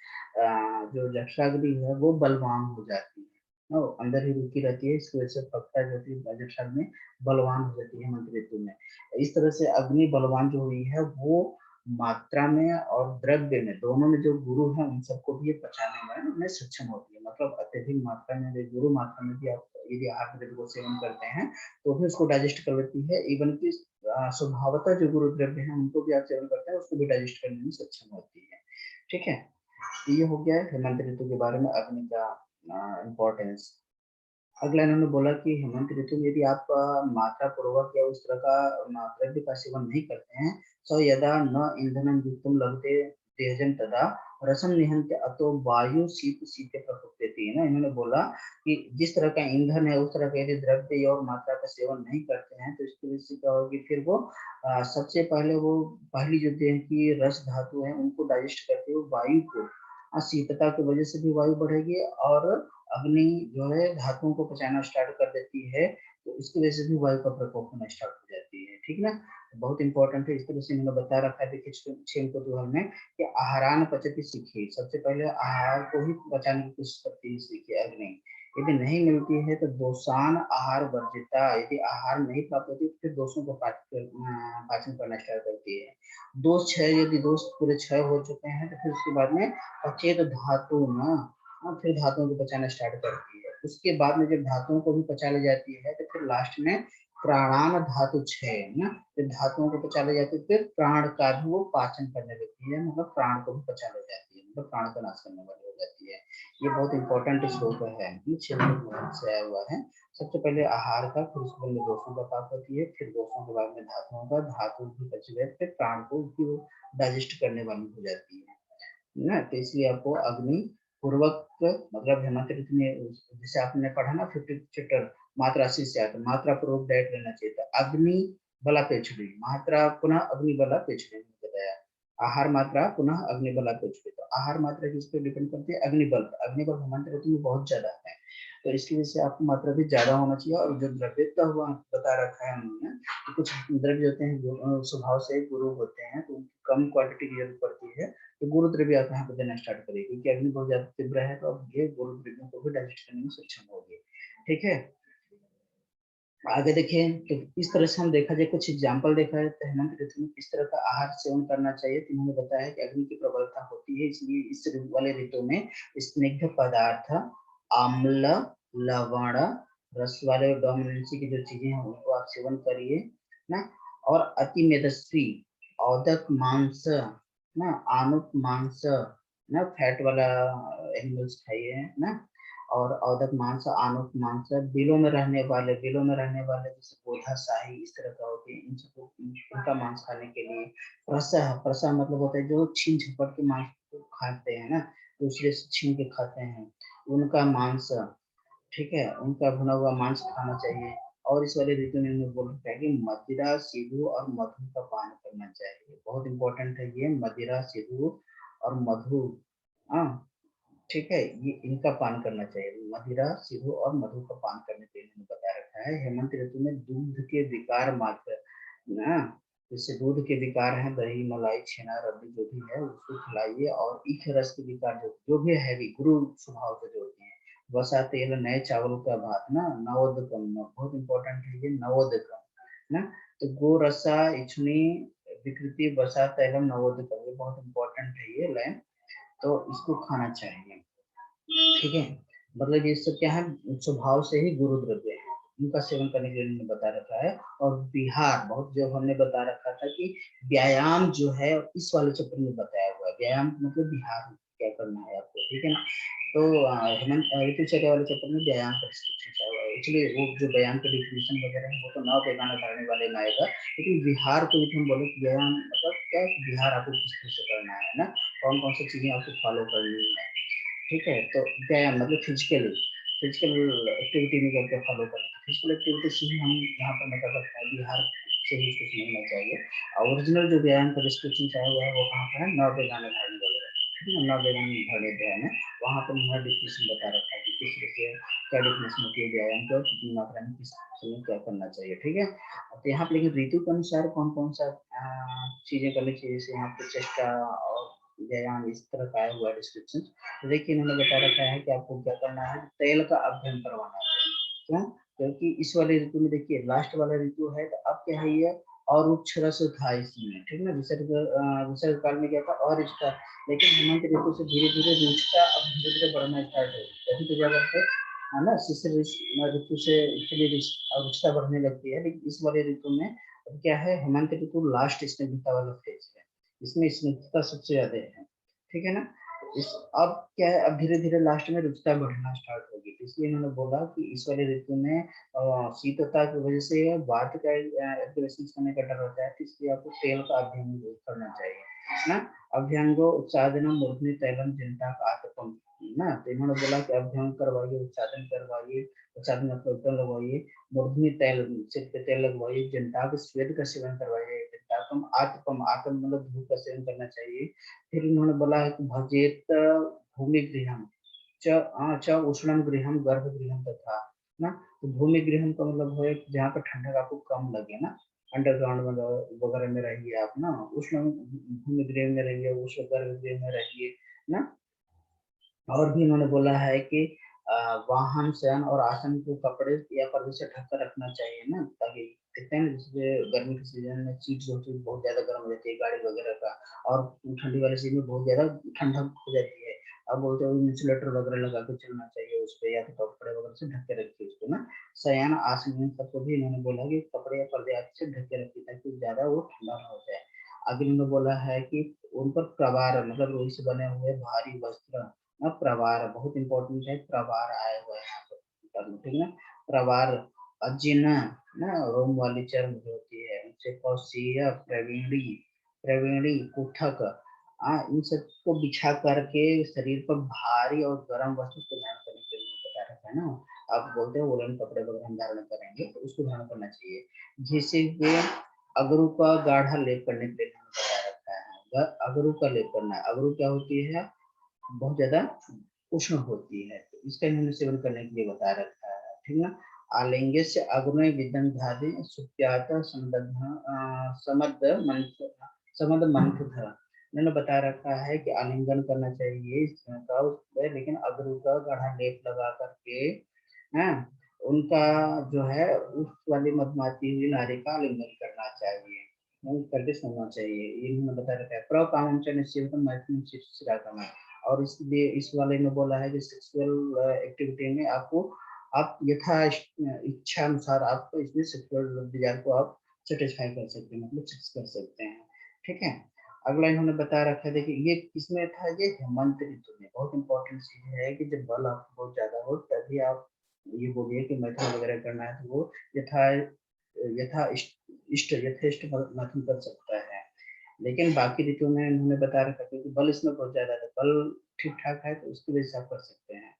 Speaker 1: जो जठराग्नि है वो बलवान हो जाती है, अंदर ही रुकी रहती है। इसकी वजह से पकता जो होती है जठराग्नि बलवान हो जाती है हेमंत ऋतु में। इस तरह से अग्नि बलवान जो हुई है वो मात्रा में और द्रव्य में, दोनों में जो गुरु है उन सबको भी ये पचाने में सक्षम होती है। मतलब अत्यधिक मात्रा में, गुरु मात्रा में भी आप यदि आहार द्रव्य को सेवन करते हैं तो भी उसको डाइजेस्ट कर लेती है। इवन की स्वभावतः जो गुरु द्रव्य है उनको भी आप सेवन करते हैं उसको भी डाइजेस्ट करने में सक्षम होती है, ठीक है। ये हो गया हेमंत ऋतु के बारे में अग्नि का इम्पोर्टेंस। अगला इन्होंने बोला कि हेमंत ऋतु में यदि आप मात्रा पूर्वक या उस तरह का द्रव्य का सेवन नहीं करते हैं तो यदा न ईंधनम युक्तम लगते तेजन तदा रसम निहंते अतो वायु शीत शीते प्रकोपते है ना। इन्होंने बोला कि जिस तरह का ईंधन है उस तरह का यदि द्रव्य और मात्रा का सेवन नहीं करते हैं तो इसकी वजह से क्या होगी? फिर वो सबसे पहले वो पहली जो देह की रस धातु है उनको डाइजेस्ट करते हुए वायु को, शीतता की वजह से भी वायु बढ़ेगी और अग्नि जो है धातुओं को पचाना स्टार्ट कर देती है, तो इसकी वजह से भी वायु का प्रकोप होना स्टार्ट हो जाती है, ठीक ना। बहुत इंपॉर्टेंट है। इस तरह से इन्होंने बता रखा है, देखिए 6 में कि आहारान पचती सीखी। सबसे पहले आहार को ही बचाने की कोशिश करती है सीखी अग्नि। यदि नहीं मिलती है तो दोषान आहार वर्जिता, यदि आहार नहीं प्राप्त होती तो फिर दोषों को पाचन करना स्टार्ट करती है। दोष 6, यदि दोष पूरे 6 हो चुके हैं तो फिर उसके बाद में अचेत धातु ना, फिर धातुओं को पचाना स्टार्ट करती है। उसके बाद में जब धातुओं को भी पचा ले जाती है तो फिर लास्ट में प्राणान धातु छह ना, फिर धातुओं को पचा ले जाती है, फिर प्राण का भी वो पाचन करने लगती है, मतलब प्राण को भी पचा ले जाती है, मतलब प्राण का नाश करने वाली हो जाती है। ये बहुत इंपॉर्टेंट श्लोक है, छह से आया हुआ है। सबसे पहले आहार का, फिर उसके बाद में दोषों का पाप होती है, फिर दोषों के बाद में धातुओं का, धातु भी पच गए, फिर प्राण को भी डाइजेस्ट करने वाली हो जाती है ना। तो इसलिए आपको अग्नि पूर्वक, मतलब हेमंत ऋतु में जैसे आपने पढ़ा ना 50 चैप्टर मात्रा से आता, मात्रा पूर्वक डाइट लेना चाहिए। तो अग्नि बला पेछड़ी, मात्रा पुनः अग्नि बला पेछड़ी ने बताया, आहार मात्रा पुनः अग्नि बला पेछड़ी। तो आहार मात्रा किस पे डिपेंड करती है? अग्निबल। अग्निबल हेमंत ऋतु में बहुत ज्यादा है, तो इसकी वजह से आपको मात्रा भी ज्यादा होना चाहिए। और जो द्रव्यता हुआ बता रखा है उन्होंने, तो कुछ द्रव्य होते हैं जो स्वभाव से गुरु होते हैं, तो कम क्वांटिटी की जरूरत पड़ती है, तो गुरु द्रव्य आप यहाँ पे देना स्टार्ट करिए, क्योंकि अग्नि बहुत ज्यादा तीव्र है, तो अब ये गुरु द्रव्यों को भी डाइजेस्ट करने में सक्षम होगी। ठीक है, आगे देखिए। तो इस तरह से हम देखा जाए, कुछ एग्जाम्पल देखा है तो हेमंत ऋतु में किस तरह का आहार सेवन करना चाहिए। तो इन्होंने बताया है कि अग्नि की प्रबलता होती है, इसलिए इस वाले ऋतु में स्निग्ध पदार्थ, आम्ल, लवण, रस वाले डोमिनेंसी की जो चीजें हैं उनको आप सेवन करिए ना। और अति मेदस्वी, औदक मांस ना, आनुक मांस ना, फैट वाला एनिमल्स खाइए ना। और औदक मांस, आनुक मांस, बिलों में रहने वाले, बिलों में रहने वाले जैसे पौधा शाही इस तरह का होते हैं, इन सबको, इनका मांस खाने के लिए। प्रसह, प्रसह मतलब होता है जो छीन झपट के मांस को खाते हैं ना, दूसरे से छीन के खाते हैं, उनका मांस। ठीक है, उनका भुना हुआ मांस खाना चाहिए। और इस वाले ऋतु में उन्होंने बोल रखा है कि मदिरा, सिधु और मधु का पान करना चाहिए। बहुत इंपॉर्टेंट है ये, मदिरा, सिधु और मधु। हाँ, ठीक है, ये इनका पान करना चाहिए। मदिरा, सिधु और मधु का पान करने के लिए इन्होंने बता रखा है। हेमंत ऋतु में दूध के विकार मात्र ना, जैसे दूध के विकार हैं, दही, मलाई, छेना, रबड़ी जो भी है उसको खिलाइए। और ईख रस के विकार जो भी है हैवी, गुरु स्वभाव से जो होते हैं, वसा, तेल, नए चावल का भात ना, नवोदकम, बहुत इंपॉर्टेंट है ये नवोदकम ना। तो गो रसा, इछनी, विकृति, वसा, तैलम, नवोदकम, ये बहुत इंपॉर्टेंट है ये लाइन, तो इसको खाना चाहिए। ठीक है, मतलब ये सब क्या है, स्वभाव से ही गुरु द्रव्य है, इनका सेवन करने के लिए इन्होंने बता रखा है। और विहार, बहुत जो हमने बता रखा था कि व्यायाम जो है इस वाले चैप्टर में बताया हुआ है, व्यायाम मतलब विहार क्या करना है आपको। ठीक है ना। तो हेमंत ऋतुचर्या वाले चैप्टर में व्यायाम का डिस्क्रिप्शन चाहिए हुआ है, इसलिए वो जो व्यायाम का डिफिनेशन वगैरह है वो तो नौ पैमाना धरने वाले में आएगा, लेकिन विहार को यदि हम बोले व्यायाम मतलब क्या, विहार आपको किस तरह से करना है ना, कौन कौन सी चीजें आपको फॉलो करनी है। ठीक है, तो व्यायाम मतलब फिजिकल, फिजिकल एक्टिविटी में करके फॉलो करें, फिजिकल एक्टिविटी से ही हम यहाँ पर मतलब करते हैं, बिहार से ही कुछ नहीं होना चाहिए। ओरिजिनल जो व्यायाम का डिस्क्रिप्शन चाहे हुआ है वो कहाँ पर है, नवबेगान धारण वगैरह, ठीक है, नवबेगान धारण अध्याय में, वहाँ पर यह डिस्क्रिप्शन बता रखा है कि किस तरह से क्या डिफिनेशन होती है व्यायाम की, और कितनी मात्रा में किस समय क्या करना चाहिए। ठीक है, तो यहाँ पर लेकिन ऋतु के अनुसार कौन कौन सा चीजें करनी चाहिए, जैसे यहाँ पे चेष्टा और व्यायाम इस तरह का आया हुआ डिस्क्रिप्शन। तो देखिए इन्होंने बता रखा है कि आपको क्या करना है, तेल का अध्ययन करवाना है। क्यों? क्योंकि इस वाले ऋतु में देखिए लास्ट वाला ऋतु है, तो अब क्या है ये, और उच्च रस था इसमें, ठीक ना। विसर्ग काल में क्या था, और था, लेकिन हेमंत ऋतु से धीरे धीरे रुचता अब धीरे धीरे बढ़ना स्टार्ट हो, तभी तो क्या करते है ना, शिशिर ऋतु से रुचता बढ़ने लगती है। लेकिन इस वाले ऋतु में अब क्या है, हेमंत ऋतु लास्ट स्निग्धता वाला फेज है, इसमें स्निग्धता सबसे ज्यादा है। ठीक है ना। इस अब क्या है, अब धीरे धीरे लास्ट में रुचता बढ़ना स्टार्ट होगी, तो इसलिए इन्होंने बोला कि इस वाले ऋतु में शीतलता की वजह से वात का एक्टिवेशन होने का डर होता है, तो इसलिए आपको तेल का अध्ययन करना चाहिए ना। अभ्यंगो उत्सादन मूर्धनि तैलम जनता आतपम ना, तो इन्होंने बोला कि अभ्यंग करवाइए, उत्सादन करवाइए, उत्सादन मतलब तेल लगवाइए, मूर्धनि तैल, सिर पे तेल लगवाइए, जनता के स्वेद का सेवन करवाइए, जनताकम आतपम, आतम मतलब धूप का सेवन करना चाहिए। फिर इन्होंने बोला है कि भजेत भूमि गृहम च उष्णम गृहम गर्भ गृहम तथा ना। तो भूमि गृहम का मतलब है जहाँ पर ठंडक आपको कम लगे ना, अंडरग्राउंड वगैरह में रहिए आप ना, उष्ण भूमि गृह में रहिए, उष्ण गर्भ गृह में रहिए ना। और भी इन्होंने बोला है कि वाहन, शयन और आसन को कपड़े या पर्दे से ढक कर रखना चाहिए ना, ताकि कहते हैं ना जैसे गर्मी के सीजन में सीट जो होती है बहुत ज्यादा गर्म हो जाती है गाड़ी वगैरह का, और ठंडी वाले सीजन में बहुत ज्यादा ठंडक हो जाती है। आप बोलते हो इंसुलेटर वगैरह लगा के चलना चाहिए उस पे, या तो कपड़े वगैरह से ढक के रखिए उसको ना। शयन आसन इन सबको भी इन्होंने बोला कि कपड़े या पर्दे आदि से ढक के रखिए ताकि ज्यादा वो ठंडा ना हो जाए। आगे इन्होंने बोला है कि उन पर प्रवार मतलब रुई से बने हुए भारी वस्त्र, ना प्रवार बहुत इंपॉर्टेंट है, प्रवार आए हुए हैं यहाँ पर, ठीक है ना। प्रवार अजिना ना रोम वाली चर्म जो होती है उनसे, कौशिया प्रवीणी, प्रवीणी कुठक, इन सबको बिछा करके शरीर पर भारी और गर्म वस्तु को धारण करने के लिए बता रखा है ना। आप बोलते हैं वुलन कपड़े वगैरह हम धारण करेंगे तो उसको धारण करना चाहिए। जैसे कि अगरू का गाढ़ा लेप करने के लिए बता रखा है, अगरू का लेप करना है। अगरू क्या होती है, बहुत ज्यादा उष्ण होती है, तो इसका इन्होंने सेवन करने के लिए बता रखा है, ठीक ना। आलिंगे से अग्नि विदन धादि सुप्यात समद मंथ, समद मंथ था। इन्होंने बता रखा है कि आलिंगन करना चाहिए इस का उस पर, लेकिन अगरू का गाढ़ा लेप लगा करके, हाँ, उनका जो है उस वाली मधुमाती हुई नारी का आलिंगन करना चाहिए, करके सोना चाहिए, ये इन्होंने बता रखा है। प्रकामचन शिव मैथुन शिशिरागम है, और इसलिए इस वाले में बोला है कि सेक्सुअल एक्टिविटी में आपको आप यथा इच्छा अनुसार आप इसमें सेक्सुअल डिजायर को आप सेटिस्फाई कर सकते हैं, मतलब सेक्स कर सकते हैं, ठीक है। अगला इन्होंने बता रखा है, देखिए ये किसमें था, ये हेमंत ऋतु में। बहुत इंपॉर्टेंट चीज है कि जब बल आपको बहुत ज्यादा हो तभी आप ये बोलिए कि मैथुन वगैरह करना है, तो वो यथा यथा इष्ट यथेष्ट मैथुन कर सकता है। लेकिन बाकी ऋतु में इन्होंने बता रखा है क्योंकि बल इसमें बहुत ज्यादा है, बल ठीक ठाक है तो उसकी वजह से आप कर सकते हैं।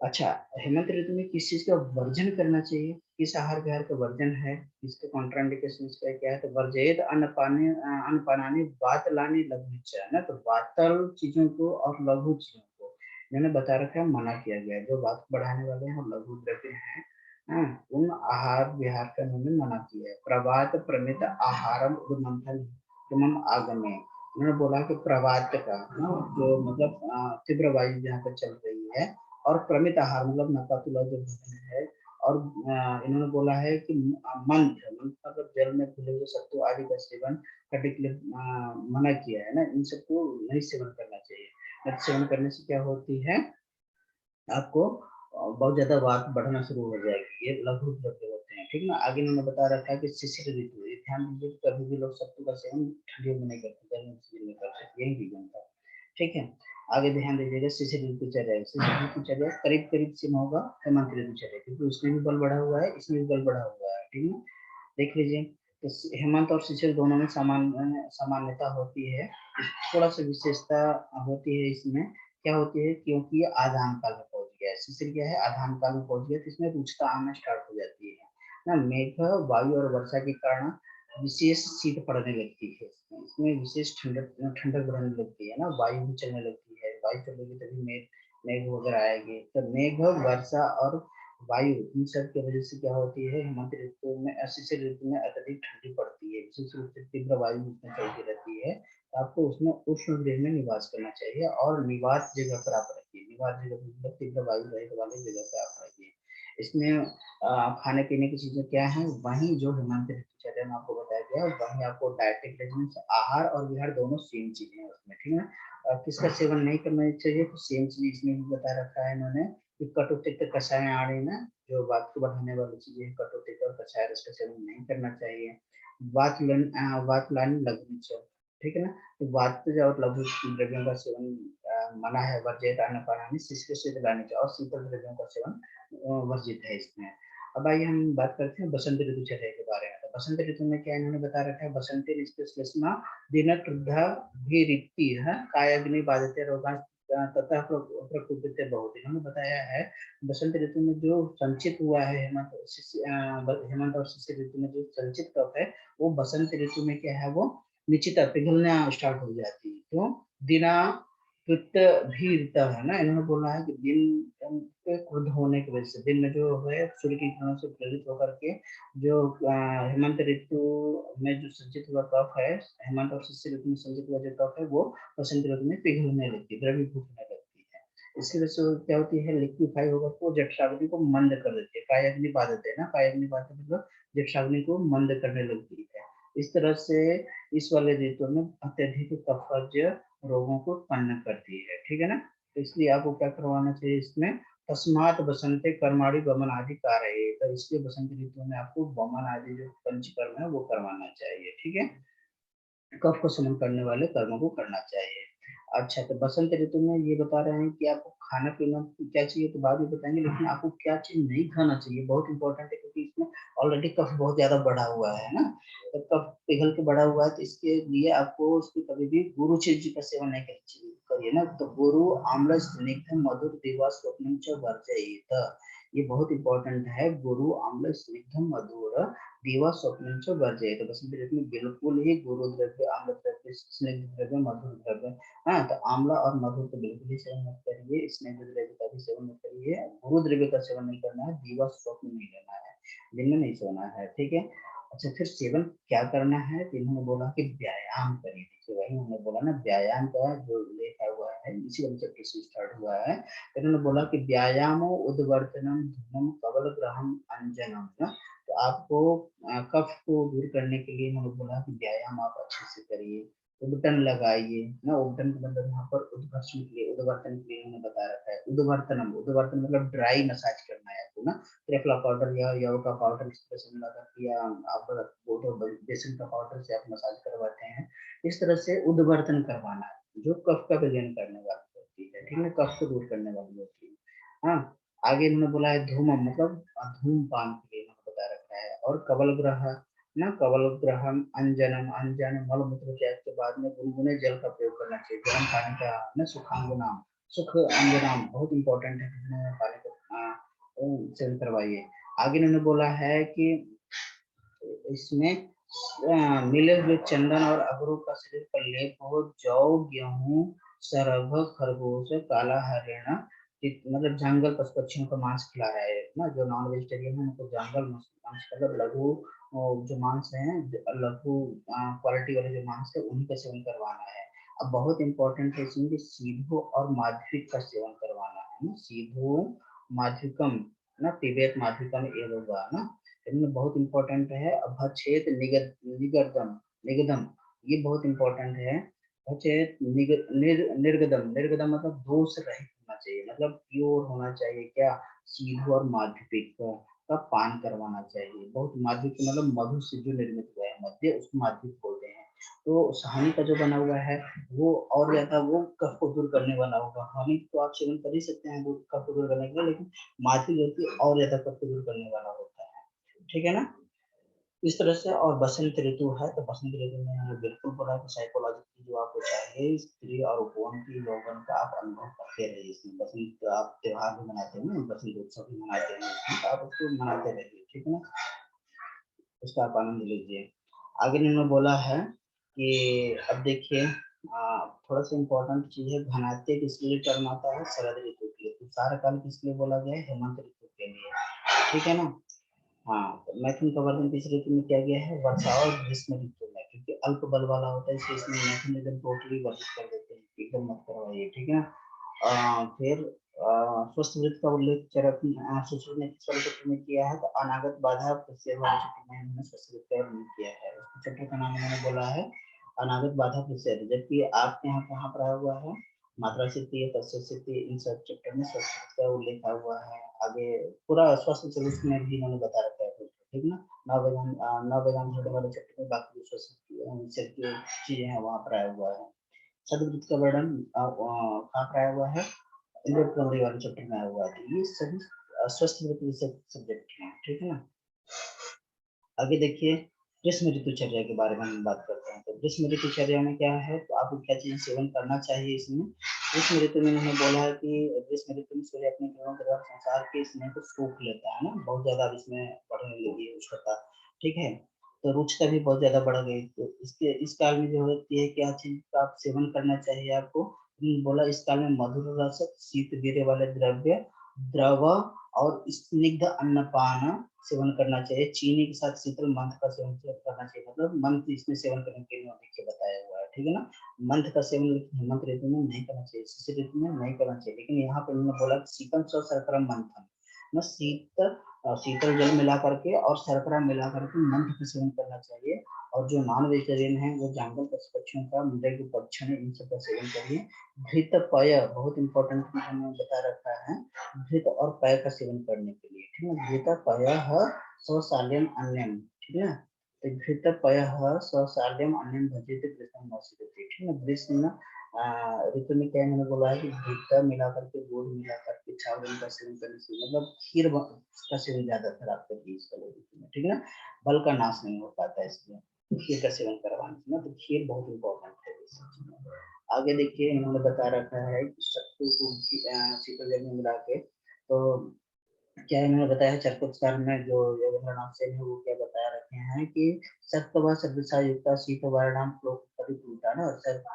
Speaker 1: अच्छा, हेमंत ऋतु में किस चीज का वर्जन करना चाहिए, किस आहार विहार का वर्जन है, इसके कॉन्ट्राइंडिकेशन इसका क्या है, तो वर्जेत अन्नपाने अन्नपानानि वातलानि लघुच्च है ना, तो वातल चीजों को और लघु चीजों को मैंने बता रखा है, मना किया गया है। जो वात बढ़ाने वाले हैं और लघु द्रव्य हैं, हाँ, उन आहार विहार का उन्होंने मना किया है। प्रभात प्रमित आहारम उन्मंथन आगमे, उन्होंने बोला कि प्रभात का ना, जो मतलब तीव्र वायु जहाँ पर चल रही है, और प्रमित आहार मतलब नकातुला जो भोजन है, और इन्होंने बोला है कि मंथ मंथ मतलब जल में घुले हुए सत्तू आदि का सेवन करने के लिए मना किया है ना, इन सबको नहीं सेवन करना चाहिए। सेवन करने से क्या होती है, आपको बहुत ज्यादा वात बढ़ना शुरू हो जाएगी, ये लघु द्रव्य होते हैं, ठीक ना। आगे इन्होंने बता रखा है कि शिशिर ऋतु, ये ध्यान दीजिए कभी भी लोग सत्तू का सेवन ठंडियों में नहीं करते, गर्मी सीजन में करते, यही रीजन था, ठीक है। आगे ध्यान दीजिएगा शिशिर ऋतुचर्या, शिशिर ऋतुचर्या करीब करीब सेम होगा हेमंत ऋतुचर्या, क्योंकि उसमें भी बल बढ़ा हुआ है, इसमें भी बल बढ़ा हुआ है, ठीक है। देख लीजिए, तो हेमंत और शिशिर दोनों में सामान्यता होती है, थोड़ा सा विशेषता होती है इसमें, क्या होती है, क्योंकि ये आधान काल में पहुंच गया है, शिशिर क्या है आधान काल में पहुंच गया, तो इसमें रुचता आना स्टार्ट हो जाती है ना। मेघ वायु और वर्षा के कारण विशेष शीत पड़ने लगती है, इसमें विशेष ठंडक ठंडक बढ़ने लगती है ना, वायु भी चलने लगती है, वायु चलेगी तभी मेघ मेघ वगैरह आएगी, तो मेघ वर्षा और वायु इन सब की वजह से क्या होती है, हेमंत ऋतु में शिशिर ऋतु में अत्यधिक ठंडी पड़ती है, विशेष रूप से तीव्र वायु उसमें चलती रहती है, तो आपको उसमें उष्ण गृह में निवास करना चाहिए, और निवास जगह पर आप रखिए, निवास जगह मतलब तीव्र वायु रहित वाली जगह पर आप रखिए। इसमें खाने पीने की चीजें क्या है, वही जो हेमंत ऋतुचर्या में आपको बताया गया है, वही आपको डाइटिक रेजिमेंट्स आहार और विहार दोनों सेम चीजें हैं उसमें, ठीक है। किसका सेवन नहीं करना चाहिए, तो सेम चीज इसमें भी बता रखा है इन्होंने कि कटुतिक्त कषाय आड़े ना, जो वात को बढ़ाने वाली चीजें है, कटुतिक्त और कषाय इसका सेवन नहीं करना चाहिए। वातलानी लघु, ठीक है ना, तो वात और लघु द्रव्यों का सेवन मना है, वर्जित अन्नपानानि शिशिर शीतलानि च, और शीतल द्रव्यों का सेवन वर्जित है इसमें। अब आइए हम बात करते हैं बसंत ऋतुचर्या के बारे में। तो बसंत ऋतु में क्या इन्होंने बता रखा है, बसंती ऋतुश्लेष्मा दिन क्रुद्धा भी रीति है कायाग्नि बाधते रोगा तथा प्रकुपित बहुत, इन्होंने बताया है बसंत ऋतु में जो संचित हुआ है हेमंत और शिशिर ऋतु में जो संचित कफ है, वो बसंत ऋतु में क्या है, वो निश्चित पिघलना स्टार्ट हो जाती है, क्यों, दिना कृत भीत है ना, इन्होंने बोला है कि दिन के क्रुद्ध होने की वजह से, दिन में जो है सूर्य की किरणों से प्रेरित होकर के जो हेमंत ऋतु में जो संचित हुआ कफ है, हेमंत और शिशिर ऋतु में संचित हुआ जो कफ है, वो बसंत ऋतु में पिघलने लगती है, द्रवीभूत होने लगती है। इसकी वजह से क्या होती है, लिक्विफाई होकर वो जठराग्नि को मंद कर देती है, कायाग्नि बाधते है ना, कायाग्नि बाधते मतलब जठराग्नि को मंद करने लगती है। इस तरह से इस वाले ऋतु में अत्यधिक कफज रोगों को उत्पन्न करती है, ठीक है ना। तो इसलिए आपको क्या करवाना चाहिए इसमें, तस्मात बसंते कर्माणि वमन आदि कारये, तो इसलिए बसंत ऋतु में आपको वमन आदि जो पंचकर्म है वो करवाना चाहिए, ठीक है। कफ को शमन करने वाले कर्मों को करना चाहिए। अच्छा, तो बसंत ऋतु में ये बता रहे हैं कि आपको खाना पीना क्या चाहिए तो बाद में बताएंगे, लेकिन आपको क्या चीज नहीं खाना चाहिए बहुत इंपॉर्टेंट है, क्योंकि इसमें ऑलरेडी कफ बहुत ज्यादा बढ़ा हुआ है ना। तो कफ पिघल के बढ़ा हुआ है, तो इसके लिए आपको उसकी कभी भी गुरु चीज का सेवन नहीं करना चाहिए, करिए ना। तो गुरु आम्ल स्निग्ध मधुर दिवा स्वप्न च वर्जयेत, ये बहुत इंपॉर्टेंट है। गुरु आम्ल स्निग्ध मधुर दीवा स्वप्न च वर्जयेत, तो बसंत ऋतु में बिल्कुल ही गुरु द्रव्य, आम्ल द्रव्य, स्निग्ध द्रव्य, मधुर द्रव्य, हाँ, तो आम्ला और मधुर तो बिल्कुल ही सेवन मत करिए, स्निग्ध द्रव्य का भी सेवन मत करिए, गुरु द्रव्य का सेवन नहीं करना है, दीवा स्वप्न नहीं लेना है, दिन में नहीं सोना है, ठीक है। अच्छा, फिर सेवन क्या करना है, तो इन्होंने बोला कि व्यायाम करिए। देखिए वही हमने बोला ना, व्यायाम का जो लिखा हुआ है इसी वाले चैप्टर से स्टार्ट हुआ है। तो इन्होंने बोला कि व्यायामो उद्वर्तनम धूमम कवल ग्रहम अंजनम ना। तो आपको कफ को दूर करने के लिए इन्होंने बोला कि व्यायाम आप अच्छे से करिए, उबटन लगाइए ना। उबटन का मतलब यहाँ पर उद्घर्षण के लिए, उद्वर्तन के लिए उन्होंने बता रखा है। उद्वर्तनम, उद्वर्तन मतलब ड्राई मसाज करना है आपको ना। त्रिफला पाउडर या यव का पाउडर इस तरह से मिला करके, या आप वो तो बेसन का पाउडर से आप मसाज करवाते हैं, इस तरह से उद्वर्तन करवाना है, जो कफ का विलयन करने वाली होती है, ठीक है, कफ को दूर करने वाली होती है। हाँ, आगे इन्होंने बोला है धूमम, मतलब धूमपान के लिए इन्होंने बता रखा है। और कवल ग्रह ना, कवल ग्रहम अंजनम, अंजन मल मूत्र त्याग के बाद में गुनगुने जल का प्रयोग करना चाहिए, गर्म पानी का ना, सुखांगनाम, सुख अंजनाम बहुत इंपॉर्टेंट है, गुनगुने पानी को सेवन करवाइए। आगे इन्होंने बोला है कि इसमें मिले हुए चंदन और अगरू का शरीर पर लेप हो, जौ गेहूं सरभ खरगोश काला हरिण, मतलब जंगल पशु पक्षियों का मांस खिला रहा है ना। जो नॉन वेजिटेरियन है उनको जंगल मांस, मतलब लघु जो मांस है, लघु क्वालिटी वाले जो मांस है उन्हीं का सेवन करवाना है। अब बहुत इंपॉर्टेंट है इसमें कि सीधो और माध्यमिक का सेवन करवाना है ना, सीधो माध्यकम ना, तिब्बत माध्यकम एवं ना, इनमें बहुत इंपॉर्टेंट है। अभक्षेत निगर्दम, निगदम, ये बहुत इंपॉर्टेंट है। अभक्षेत निर्गदम, निर्गदम मतलब दोष रहित होना चाहिए, मतलब प्योर होना चाहिए क्या, सीधु और माध्यमिक का पान करवाना चाहिए। बहुत माध्यमिक मतलब मधु से जो निर्मित हुआ है, मध्य उसको माध्यमिक बोलते हैं। तो हनी का जो बना हुआ है वो और ज्यादा वो कफ को दूर करने वाला होगा। हनी तो आप सेवन कर ही सकते हैं वो कफ को दूर करने के लिए, लेकिन माध्यमिक जो होती है और ज्यादा कफ को दूर करने वाला होता है, ठीक है ना। इस तरह से। और बसंत ऋतु है, तो बसंत ऋतु में हमें बिल्कुल बोला कि साइकोलॉजिकली जो आपको चाहिए, स्त्री और उपवन की यौवन का आप अनुभव करते रहिए। इसमें बसंत आप त्योहार भी मनाते हैं ना, बसंत उत्सव भी मनाते हैं, तो आप उसको मनाते रहिए, ठीक है ना, उसका आप आनंद लीजिए। आगे इन्होंने बोला है कि अब देखिए थोड़ा सा इम्पोर्टेंट चीज है, घनाते किसके लिए टर्म आता है, शरद ऋतु के लिए। तुषार काल किसके लिए बोला गया है, हेमंत ऋतु के लिए, ठीक है ना। हाँ, तो मैथुन का वर्णन किस ऋतु में किया गया है, वर्षा और ग्रीष्म ऋतु में, क्योंकि अल्प बल वाला होता है, इसलिए इसमें मैथुन एकदम टोटली वर्णित कर देते हैं, एकदम मत करवाइए, ठीक है। फिर स्वस्थ वृत्त का उल्लेख चरक सुश्रुत ने किस वाले चैप्टर में किया है, तो अनागत बाधा प्रत्यय वाले चैप्टर में हमने स्वस्थ वृत्त का वर्णन किया है। उसके चैप्टर का नाम मैंने बोला है अनागत बाधा प्रत्यय, जबकि आपके यहाँ कहाँ पर आया हुआ है, मात्रा स्थिति, तस्य स्थिति, इन सब चैप्टर में स्वस्थ वृत्त का उल्लेख हुआ है। आगे पूरा स्वास्थ्य चरित्र में भी इन्होंने बता रखा है, ठीक ना। नववेदांत छोटे वाले चैप्टर में बाकी जो स्वास्थ्य की चीजें हैं वहाँ पर आया हुआ है। सदवृत्त का वर्णन कहाँ पर आया हुआ है, इंद्र प्रहरी वाले चैप्टर में आया हुआ है। ये सभी स्वस्थ वृत्त विषय सब्जेक्ट हैं, ठीक है ना। आगे देखिए ग्रीष्म ऋतुचर्या के बारे में हम बात करते हैं। तो ग्रीष्म ऋतुचर्या में क्या है, तो आपको क्या चीज सेवन करना चाहिए इसमें। ग्रीष्म ऋतु में उन्होंने बोला है कि ग्रीष्म ऋतु में सूर्य अपने किरणों के द्वारा संसार के स्नेह को सूख लेता है ना, बहुत ज्यादा अब इसमें बढ़ने लगी है उष्णता, ठीक है। तो रुचिता भी बहुत ज्यादा बढ़ गई, तो इसके इस काल में जो होती है क्या चीज का आप सेवन करना चाहिए आपको, बोला इस काल में मधुर रस, शीत वीर्य वाले द्रव्य, द्रव और स्निग्ध अन्नपान सेवन करना चाहिए। चीनी के साथ शीतल मंथ का सेवन करना चाहिए, मतलब मंथ इसमें सेवन करने के लिए देखिए बताया हुआ है, ठीक है ना। मंथ का सेवन हेमंत ऋतु में नहीं करना चाहिए, शिशिर ऋतु में नहीं करना चाहिए, लेकिन यहाँ पर उन्होंने बोला शीतल स्व शर्करा मंथन न, शीतल जल मिला करके और शर्करा मिला करके मंथ का सेवन करना चाहिए। और जो नॉन वेजिटेरियन है वो जंगल पशु पक्षियों का, मृग पक्षी इन सब का सेवन करिए। घृत पय बहुत इंपॉर्टेंट हमें बता रखा है, घृत और पय का सेवन करने के लिए, ठीक है। घृत पय स्वशाल्यम अन्यम, ठीक है। तो घृत पय स्वशाल्यम अन्यम भजित कृष्ण नौसित, ठीक है। ग्रीष्म ऋतु में क्या मैंने बोला है कि घृत मिला करके, दूध मिला करके चावल का सेवन करने से, मतलब खीर का सेवन ज्यादातर आप करिए इस वाले ऋतु में, ठीक है ना। बल का नाश नहीं हो पाता है इसलिए खीर का सेवन करवाने से ना, तो खीर बहुत इंपॉर्टेंट है इस चीज में। आगे देखिए इन्होंने बता रखा है कि सत्तू को शीतल जल में मिला के, तो क्या इन्होंने बताया चरकोत्कार में जो योगेंद्रनाथ सेन है वो क्या बता रखे हैं कि सत्व सदृशा युक्त शीत वर्णाम परिपूता ना,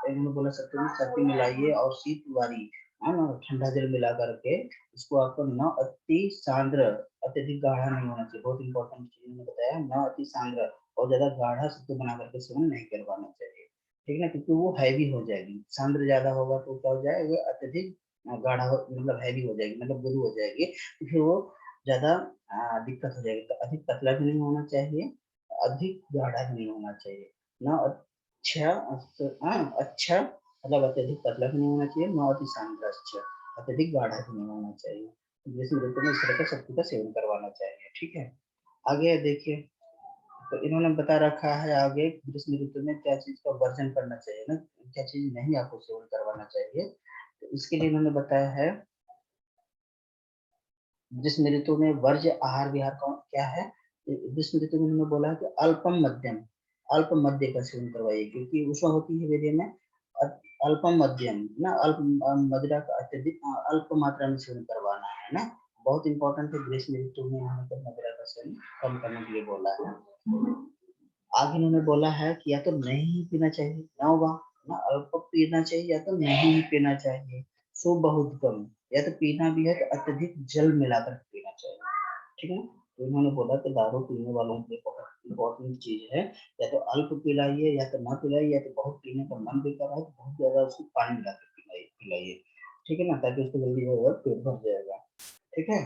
Speaker 1: इन्होंने बोला सत्तू में सर्दी मिलाइए और शीत वारी, है ना, ठंडा जल मिला करके इसको आपको न अति सांद्र, अत्यधिक गाढ़ा नहीं होना चाहिए, बहुत इंपॉर्टेंट चीज इन्होंने बताया, न अति सांद्र और ज्यादा गाढ़ा सत्तू बना करके सेवन नहीं करवाना चाहिए, ठीक है ना, क्योंकि वो हैवी हो जाएगी। सांद्र ज्यादा होगा तो क्या हो जाएगा, अत्यधिक गाढ़ा मतलब हैवी हो जाएगी, मतलब गुरु हो जाएगी, तो फिर वो ज्यादा दिक्कत हो जाएगी। तो अधिक पतला भी नहीं होना चाहिए, अधिक गाढ़ा भी नहीं होना चाहिए, ना अच्छा अच्छा, मतलब अत्यधिक पतला भी नहीं होना चाहिए, ना अति सांद्र अच्छा, अत्यधिक गाढ़ा भी नहीं होना चाहिए। ग्रीष्म ऋतु में इस तरह का सब्जी का सेवन करवाना चाहिए, ठीक है। आगे देखिए, तो इन्होंने बता रखा है आगे ग्रीष्म ऋतु में क्या चीज का वर्जन करना चाहिए ना, क्या चीज नहीं आपको सेवन करवाना चाहिए। तो इसके लिए इन्होंने बताया है ग्रीष्म ऋतु में वर्ज्य आहार विहार का क्या है। ग्रीष्म ऋतु में उन्होंने बोला है कि अल्पम मध्यम, अल्प मध्य का सेवन करवाइए, क्योंकि उसमें होती है वेदे में अल्पम मध्यम ना, अल्प मदिरा का अत्यधिक अल्प मात्रा में सेवन करवाना है ना, बहुत इंपॉर्टेंट है। ग्रीष्म ऋतु में हमें तो मदिरा का सेवन कम करने के लिए बोला है। आगे इन्होंने बोला है कि या तो नहीं ही पीना चाहिए, ना होगा ना, अल्प पीना चाहिए या तो नहीं ही पीना चाहिए, सो बहुत कम, या तो पीना भी है तो अत्यधिक जल मिलाकर पीना चाहिए, ठीक है। तो इन्होंने बोला कि दारू पीने वालों के लिए बहुत इंपॉर्टेंट चीज है, या तो अल्प पिलाइए या तो ना पिलाइए, या तो बहुत पीने का मन भी कर रहा है तो बहुत ज्यादा उसको पानी मिलाकर पिलाइए, ठीक है ना, ताकि उसको जल्दी जो है पेट भर जाएगा, ठीक है,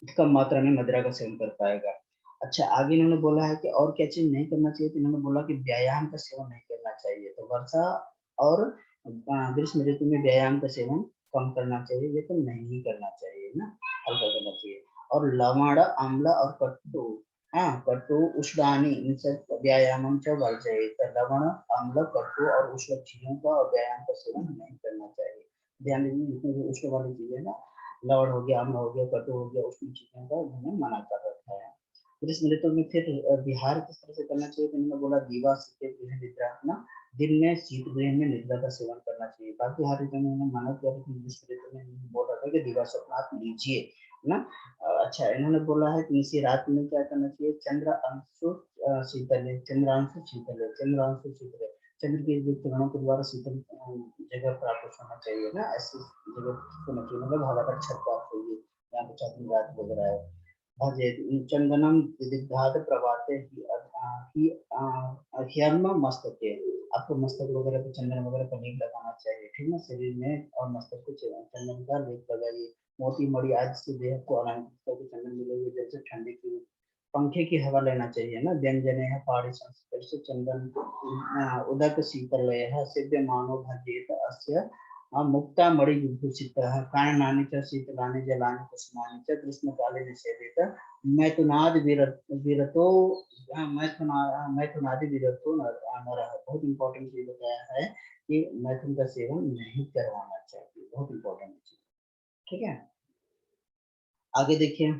Speaker 1: कम मात्रा में मदिरा का सेवन कर पाएगा। अच्छा आगे इन्होंने बोला है कि और क्या चीज नहीं करना चाहिए, तो इन्होंने बोला कि व्यायाम का सेवन नहीं करना चाहिए, तो वर्षा और ग्रीष्म ऋतु में व्यायाम का सेवन कम करना चाहिए, ये तो नहीं ही करना चाहिए ना, हल्का करना चाहिए। और लवण अम्ल और कट्टु, हाँ कट्टु उष्णानी इन सब व्यायाम च वर्जयेत, लवण अम्ल कट्टु और उष्ण चीजों का और व्यायाम का सेवन नहीं करना चाहिए। ध्यान दीजिए जितनी भी उष्ण वाली चीजें ना, लवण हो गया, अम्ल हो गया, कटु हो गया, उसकी चीजों का उन्होंने मना कर रखा है। ग्रीष्म ऋतु में फिर विहार किस तरह से करना चाहिए, तो उन्होंने बोला दीवा शीत गृह निद्रा ना, दिन में शीत गृह में निद्रा का सेवन करना चाहिए। बाकी हर ऋतु में उन्होंने मना किया, लेकिन ग्रीष्म ऋतु में बोल रहा था कि दीवा स्वप्न आप लीजिए ना। अच्छा इन्होंने बोला है कि इसी रात में क्या करना चाहिए, चंद्र अंशु शीतल है, चंद्रांशु शीतल है, चंद्रांशु शीतल है, चंद्र के जो किरणों के द्वारा शीतल जगह प्राप्त होना चाहिए ना, ऐसी जगह होना चाहिए, मतलब हवा का छत प्राप्त होगी, यहाँ पे छत रात वगैरह है। भजे चंदनम विदिग्धात प्रभाते ह्यर्म मस्तके, आपको मस्तक वगैरह पे चंदन वगैरह का लेप लगाना चाहिए, ठीक है, शरीर में और मस्तक को चंदन का लेप लगाइए। मोती मणि आज से देह को अलंकृत करके चंदन मिलेगी, जैसे ठंडी की पंखे की हवा लेना चाहिए ना, व्यंजने है पहाड़ी संस्कृत से चंदन उदक शीतल है सिद्ध मानो भजेत अस्य मुक्ता मणि विभूषित काननानि च शीतलानि जलानि कुसुमानि च ग्रीष्मकाले निषेधित मैथुनाद विरतो मैथुनादि विरतो नरः, बहुत इंपॉर्टेंट चीज बताया है कि मैथुन का सेवन नहीं करवाना चाहिए, बहुत इंपॉर्टेंट चीज, ठीक है। आगे देखिए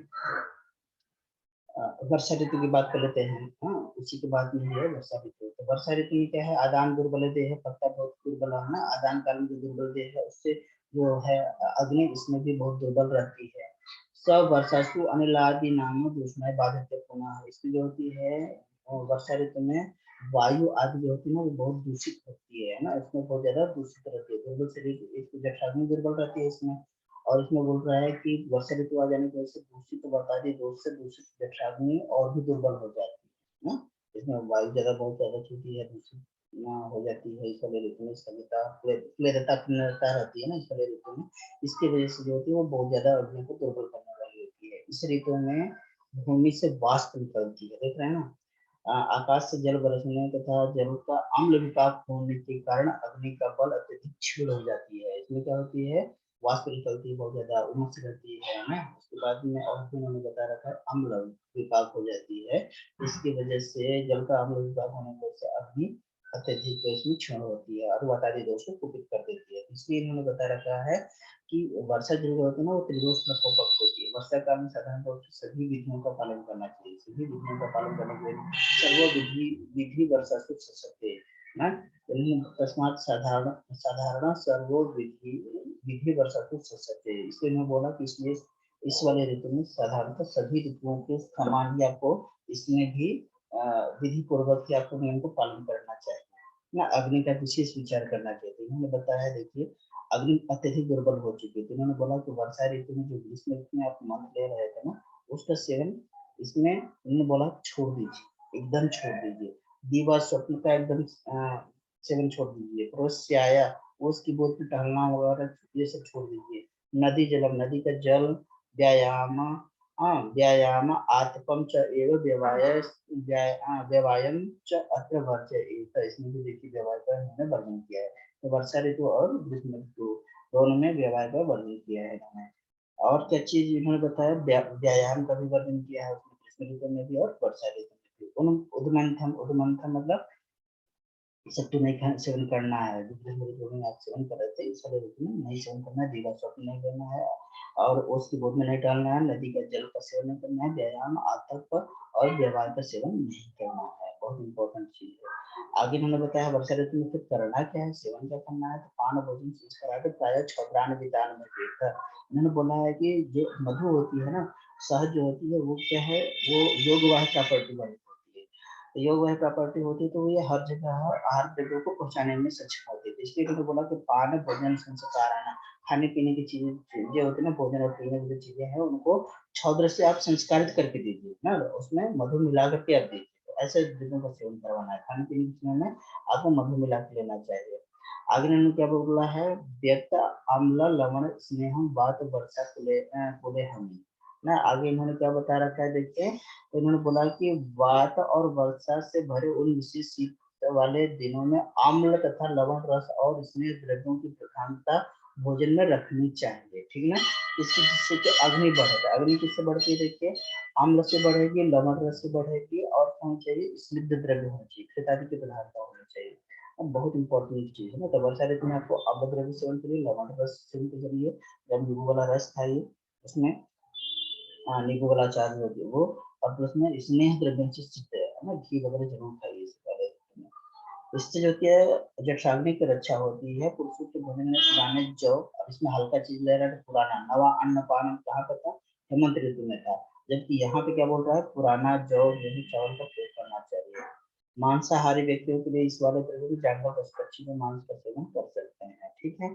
Speaker 1: वर्षा ऋतु की बात कर लेते हैं, हाँ उसी के बाद में है वर्षा ऋतु। तो वर्षा ऋतु में क्या है, आदान दुर्बल देह, पत्ता बहुत दुर्बल है ना, आदान काल में जो दुर्बल देह है उससे जो है अग्नि इसमें भी बहुत दुर्बल रहती है। सब वर्षासु अनिलादि नाम दूषण बाधित पुनः, इसकी जो होती है वर्षा ऋतु में वायु आदि जो होती है ना वो बहुत दूषित होती है ना, इसमें बहुत ज्यादा दूषित रहती है, दुर्बल शरीर, एक जठराग्नि दुर्बल रहती है इसमें। और इसमें बोल रहा है कि वर्षा ऋतु आ जाने की वजह से दूषित बतादी दोष से दूषित जठराग्नि और भी दुर्बल हो जाती है ना, इसमें वायु ज्यादा बहुत ज्यादा छूटी है, दूषित हो जाती है इस वाले ऋतु में, स्थगिता क्लेरता रहती है ना इस वाले ऋतु में, इसकी वजह से जो होती है वो बहुत ज्यादा अग्नि को दुर्बल करने वाली होती है। इस ऋतु में भूमि से वाष्प निकलती है, देख रहे हैं ना, आकाश से जल बरसने तथा जल का अम्ल विपाक होने के कारण अग्नि का बल अत्यधिक क्षीण हो जाती है। इसमें क्या होती है, वाष्प निकलती है, बहुत ज्यादा उमस रहती है ना। उसके बाद में और भी उन्होंने बता रखा है अम्ल विपाक हो जाती है। इसकी वजह से जल का अम्ल विपाक होने की वजह से अग्नि अत्यधिक इसमें क्षीण होती है और वातावरीय दोष को कुपित कर देती है। इसलिए इन्होंने बता रखा है कि वर्षा जो होती है ना वो त्रिदोष प्रकोपक होती है। वर्षा काल में साधारण तौर से सभी विधियों का पालन करना चाहिए। सभी विधियों का पालन करने के लिए सर्व विधि विधि वर्षा से सकते हैं। तस्मात साधारण साधारण सर्वो विधि विधि वर्षा से सकते हैं। इसलिए मैं बोला कि इसलिए इस वाले ऋतु में साधारणतः सभी ऋतुओं के समान ही आपको इसमें भी विधि पूर्वक ही आपको नियम को पालन करना चाहिए ना। अग्नि का विशेष विचार करना चाहिए। इन्होंने बताया, देखिए अग्नि अत्यधिक दुर्बल हो चुकी थी। इन्होंने बोला कि वर्षा ऋतु में जो ग्रीष्म ऋतु में आप मंत्र ले रहे थे ना, उसका सेवन इसमें इन्होंने बोला छोड़ दीजिए, एकदम छोड़ दीजिए। दीवा स्वप्न का एकदम सेवन छोड़ दीजिए। प्रोस्याया उसकी बोध में टहलना वगैरह ये सब छोड़ दीजिए। नदी जलम नदी का जल, व्यायाम व्यायाम आतपम च एव व्यवायम च अत्र वर्ज्य। इसमें भी देखिए व्यवहार का इन्होंने वर्णन किया है। तो वर्षा ऋतु और ग्रीष्म ऋतु दोनों में व्यवहार का वर्णन किया है इन्होंने। और क्या चीज इन्होंने बताया, व्यायाम का भी वर्णन किया है उसमें, ग्रीष्म ऋतु में भी और वर्षा ऋतु में भी। उदमंथन उदमंथन मतलब सब तो नहीं सेवन करना है। ग्रीष्म ऋतु में आप सेवन कर रहे थे, इस वाले ऋतु में नहीं सेवन करना है। दीवा स्वप्न नहीं करना है और उसकी गोद में नहीं डालना है। नदी का जल का सेवन नहीं करना है। व्यायाम आतप और व्यवहार का सेवन नहीं करना है। बहुत इंपॉर्टेंट चीज है। आगे इन्होंने बताया वर्षा ऋतु में फिर करना क्या है, सेवन क्या करना है। तो पान भोजन संस्कार प्राय छौत्रान वितान में देखा। इन्होंने बोला है कि जो मधु होती है ना, शहद जो होती है वो क्या है, वो योगवाह प्रॉपर्टी वाली होती है। तो योगवाह प्रॉपर्टी होती है तो ये हर जगह हर जगह को पहुंचाने में सक्षम होती है। इसलिए इन्होंने बोला कि पान भोजन संस्कार आना, खाने पीने की चीजें होती है ना, भोजन और पीने की जो चीजें हैं उनको छौद्र से आप संस्कारित करके दीजिए ना, उसमें मधु मिला करके आप दीजिए। तो ऐसे चीजों का सेवन करवाना है। खाने पीने की चीजों में आपको मधु मिला के लेना चाहिए। आगे इन्होंने क्या बोला है, व्यक्त अम्ल लवण स्नेहम वात वर्षा कुले कुले हमी ना। आगे इन्होंने क्या बता रखा है, देखिए तो इन्होंने बोला कि वात और वर्षा से भरे उन विशेष शीत वाले दिनों में अम्ल तथा लवण रस और स्नेह द्रव्यों की प्रधानता भोजन में रखनी चाहिए, ठीक ना। इससे जिससे कि अग्नि बढ़ेगा। अग्नि किससे बढ़ती है, देखिए अम्ल से बढ़ेगी, लवण रस से बढ़ेगी और कौन चाहिए, स्निग्ध द्रव्य होना चाहिए, खेतादी की प्रधानता होनी चाहिए। अब बहुत इंपॉर्टेंट चीज है ना। तो वर्षा ऋतु में आपको अम्ल द्रव्य सेवन करिए, लवण रस सेवन करिए, जब नींबू वाला रस खाइए उसमें नींबू वाला अचार जो होती है वो, और प्लस में स्नेह द्रव्य से सिद्ध है ना, घी वगैरह जरूर खाइए इससे पहले। इससे जो कि जठराग्नि की रक्षा होती है। पुरुषों के भोजन में पुराने जौ, और इसमें हल्का चीज ले रहा है तो पुराना नवा अन्न पान कहाँ पर था, हेमंत ऋतु में था। जबकि यहाँ पे क्या बोल रहा है, पुराना जौ गेहूं चावल का प्रयोग करना चाहिए। मांसाहारी व्यक्तियों के लिए इस वाले द्रव्य में जानवर पशु पक्षी के मांस का सेवन कर सकते हैं, ठीक है।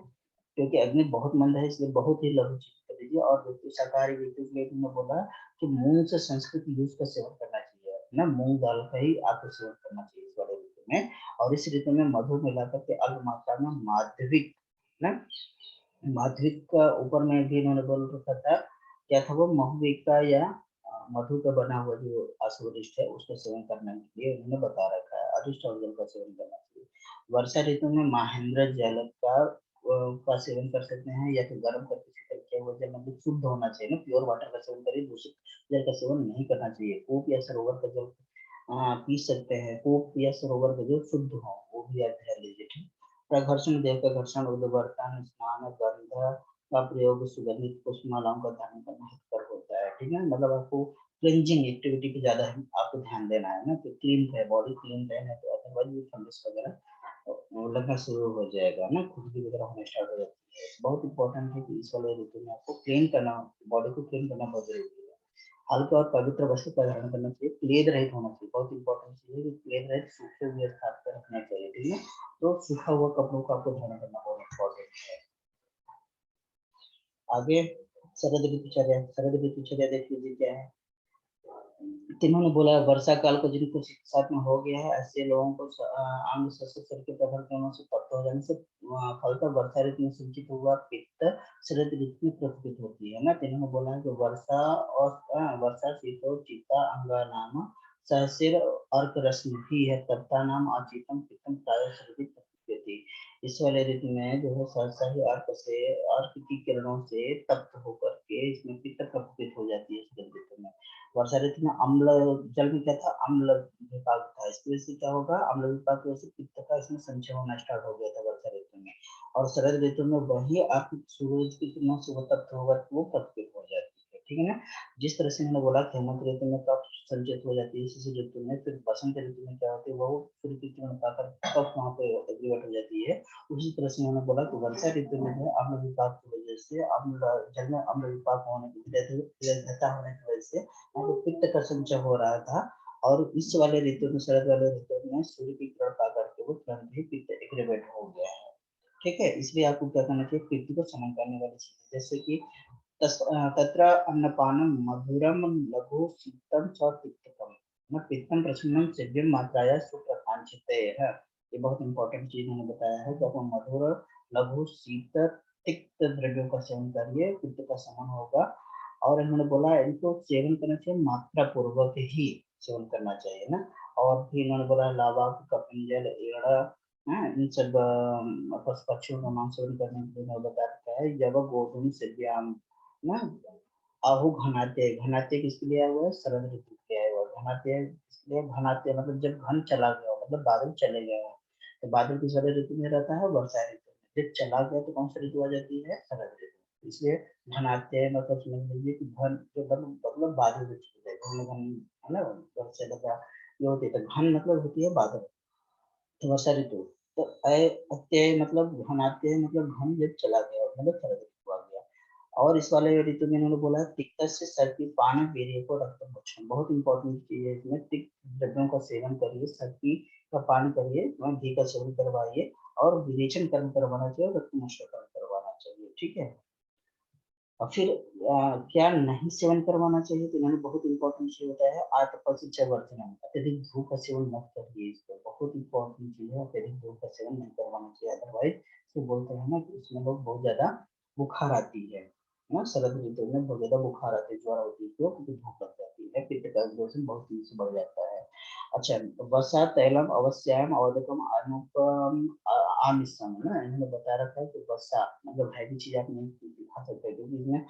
Speaker 1: क्योंकि अग्नि बहुत मंद है इसलिए बहुत ही लघु चीज कर दीजिए। और व्यक्ति शाकाहारी व्यक्तियों के लिए तुमने बोला कि मूंग से संस्कृत यूज का सेवन करना चाहिए ना, मूंग दाल का ही आपको सेवन करना चाहिए इस वाले ऋतु में। और इस ऋतु में मधु मिलाकर के अल्प मात्रा में माध्यविक ना, माध्यविक का ऊपर में भी इन्होंने बोल रखा था, क्या था वो, महुविका या मधु का बना हुआ जो अश्वरिष्ठ है उसका सेवन करने के लिए उन्होंने बता रखा है। अरिष्ट और जल का सेवन करना चाहिए। वर्षा ऋतु में महेंद्र जल का सेवन कर सकते हैं, या फिर गर्म करके शीतल किया हुआ जल, मतलब शुद्ध होना चाहिए ना, प्योर वाटर का सेवन करिए, दूषित जल का सेवन नहीं करना चाहिए। कूप या सरोवर का जल पी सकते हैं। कूप या सरोवर का जल शुद्ध हो वो भी आप ध्यान लीजिए, ठीक। प्रघर्षण देह का घर्षण, उद्वर्तन, स्नान, गंध का प्रयोग, सुगंधित पुष्पमालाओं का धारण करना हितकर होता है, ठीक है। मतलब आपको क्लींजिंग एक्टिविटी पे ज्यादा आपको ध्यान देना है ना, तो क्लीन रहे बॉडी, क्लीन रहे, तो अदरवाइज फंगस वगैरह लगना शुरू हो जाएगा ना, खुजली वगैरह होना स्टार्ट हो जाती है। बहुत इंपॉर्टेंट है कि इस वाले ऋतु में आपको क्लीन करना, बॉडी को क्लीन करना बहुत जरूरी है। हल्का और पवित्र वस्त्र का धारण करना चाहिए, क्लेद रहित होना चाहिए। बहुत इंपॉर्टेंट चीज है कि क्लेद रहित सूखे हुए स्थान पर रखना चाहिए, ठीक है। तो सूखा हुआ कपड़ों का आपको धारण करना बहुत इंपॉर्टेंट है। आगे शरद ऋतुचर्या, शरद ऋतुचर्या देख लीजिए क्या है। तिन्होंने बोला वर्षा काल को जिनको साथ में हो गया है ऐसे लोगों को अंग शरीर के प्रखर किरणों से तप्त हो जाने से फलतः वर्षा ऋतु में संचित हुआ पित्त शरद ऋतु में प्रकटित होती है ना। तिन्होंने बोला है कि वर्षा और वर्षा शीतोचिता अंगा नाम सहसिर अर्क रश्मि भी है तप्ता नाम आचीतम पित्तम प्राय सर्दी प्रकृति। इस वाले ऋतु में जो है सहसा ही अर्क की किरणों से तप्त होकर के इसमें पित्त प्रकोपित हो जाती है इस ऋतु में। वर्षा ऋतु में अम्ल जल में क्या था, अम्ल विभाग था, इसकी वजह से क्या होगा, अम्ल विभाग की वजह से पित्त का इसमें संचय होना स्टार्ट हो गया था वर्षा ऋतु में। और शरद ऋतु में वही अर्क सूरज की किरणों से वो तप्त होकर वो प्रकोपित हो जाती है, ठीक है ना। जिस तरह से मैंने बोला कि हेमंत ऋतु में कफ संचित हो जाती है इसी ऋतु में, फिर बसंत ऋतु में क्या होती है, वो सूर्य की किरण पाकर कफ वहाँ पे एग्रीवेट हो जाती है। उसी तरह से मैंने बोला कि वर्षा ऋतु में है अम्ल विपाक की वजह से, अम्ल जल में अम्ल विपाक होने की विविधता होने की वजह से वहाँ पे पित्त का संचय हो रहा था। और इस वाले ऋतु में, शरद वाले ऋतु में सूर्य की किरण पाकर के वो तुरंत ही पित्त एग्रीवेट हो गया है, ठीक है। इसलिए आपको क्या करना चाहिए, पित्त को शमन करने वाली चीजें, जैसे कि तत्र अन्नपानं मधुरम लघु शीतम च पित्तकम न पित्तम प्रसन्नम सेव्यम मात्राया सुप्रकांक्षितः। ये बहुत इंपॉर्टेंट चीज मैंने बताया है कि आपको मधुर लघु शीत तिक्त द्रव्यों का सेवन करिए, पित्त का शमन होगा। और इन्होंने बोला इनको सेवन करना चाहिए मात्रा पूर्वक ही सेवन करना चाहिए ना। और फिर इन्होंने बोला लावा कपिंजल एड़ा, हाँ, इन सब पशुओं का मांस सेवन करने के लिए बता रखा है। जब गोधूम सेव्याम ना, आहु घनाते, घनाते किसके लिए आया हुआ है, शरद ऋतु के आया हुआ है। घनाते इसलिए, घनाते मतलब जब घन चला गया, मतलब बादल चले गए हो, तो बादल किस वाले ऋतु में रहता है, वर्षा ऋतु में। जब चला गया तो कौन सा ऋतु आ जाती है, शरद ऋतु। इसलिए घनाते मतलब समझ लीजिए कि घन जो मतलब बादल जो चले गए, घन है ना, वर्षा लगा ये होती है, तो घन मतलब होती है बादल, तो वर्षा ऋतु। तो अत्यय मतलब घनाते मतलब घन जब चला गया, मतलब शरद ऋतु आ गया। और इस वाले ऋतु में इन्होंने बोला तिक्त से सर्दी पान वीर्य को रक्त मोक्षण, बहुत इंपॉर्टेंट चीज है इसमें। तिक्त द्रव्यों का सेवन करिए, सर्दी का पान करिए, घी का सेवन करवाइए, और विरेचन कर्म करवाना चाहिए, और रक्त मोक्षण कर्म करवाना चाहिए, ठीक है। और फिर क्या नहीं सेवन करवाना चाहिए, तो इन्होंने बहुत इंपॉर्टेंट चीज बताया है, आतपस्य वर्जनम, अत्यधिक धूप का सेवन मत करिए, इसको बहुत इंपॉर्टेंट चीज है, अत्यधिक धूप का सेवन नहीं करवाना चाहिए, अदरवाइज तो बोलते हैं ना कि इसमें लोग बहुत ज्यादा बुखार आती है ना, शरद ऋतु में बहुत ज्यादा बुखार आती है, ज्वर होती है, क्योंकि धूप लग जाती है, पित्त का ग्लोसन बहुत तेजी से बढ़ जाता है। अच्छा, वर्षा तैलम अवश्याम अवधकम अनुपम आमिषम ना, इन्होंने बता रखा है कि वर्षा मतलब हैवी चीज आप नहीं खा सकते, क्योंकि इसमें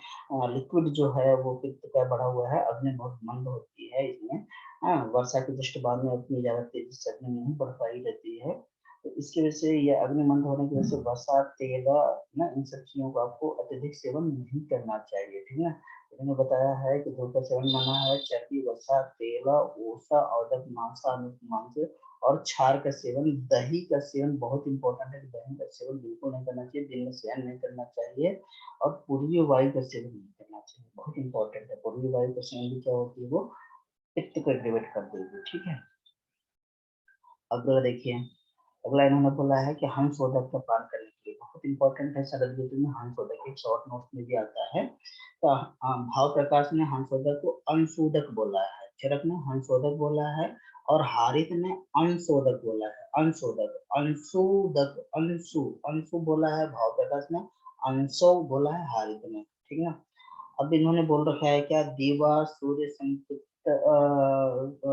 Speaker 1: लिक्विड जो है वो पित्त का बढ़ा हुआ है, अग्नि बहुत मंद होती है इसमें। हाँ, वर्षा के जस्ट बाद में अपनी ज्यादा तेजी से अग्नि नहीं बढ़ पाई रहती है, तो इसकी वजह से ये अग्नि मंद होने की वजह से वर्षा तेल ना, इन सब चीजों का आपको अत्यधिक सेवन नहीं करना चाहिए, ठीक है ना। उन्होंने बताया है कि धूप का सेवन मना है, चर्बी वसा तेल ओसा औदक मांसा मांस और क्षार का सेवन, दही का सेवन बहुत इंपॉर्टेंट है, दही का सेवन बिल्कुल नहीं करना चाहिए, दिन में सेवन नहीं करना चाहिए। और पूर्वी वायु का सेवन नहीं करना चाहिए, बहुत इंपॉर्टेंट है, पूर्वी वायु का सेवन भी क्या होती है, वो पित्त को एक्टिवेट कर देगी, ठीक है। अगला देखिए, अगला इन्होंने बोला है कि हंसोदक का पान करने के लिए, बहुत इंपॉर्टेंट है, शरद ऋतु में हंसोदक एक शॉर्ट नोट में भी आता है। तो भाव प्रकाश ने हंसोदक को अंशोदक बोला है, चरक ने हंसोदक बोला है, और हारित ने अंशोदक बोला है, अंशोदक अंशुदक अंशु अंशु बोला है भाव प्रकाश ने, अंशो बोला है हारित ने, ठीक है ना। अब इन्होंने बोल रखा है क्या, दीवा सूर्य संतप्त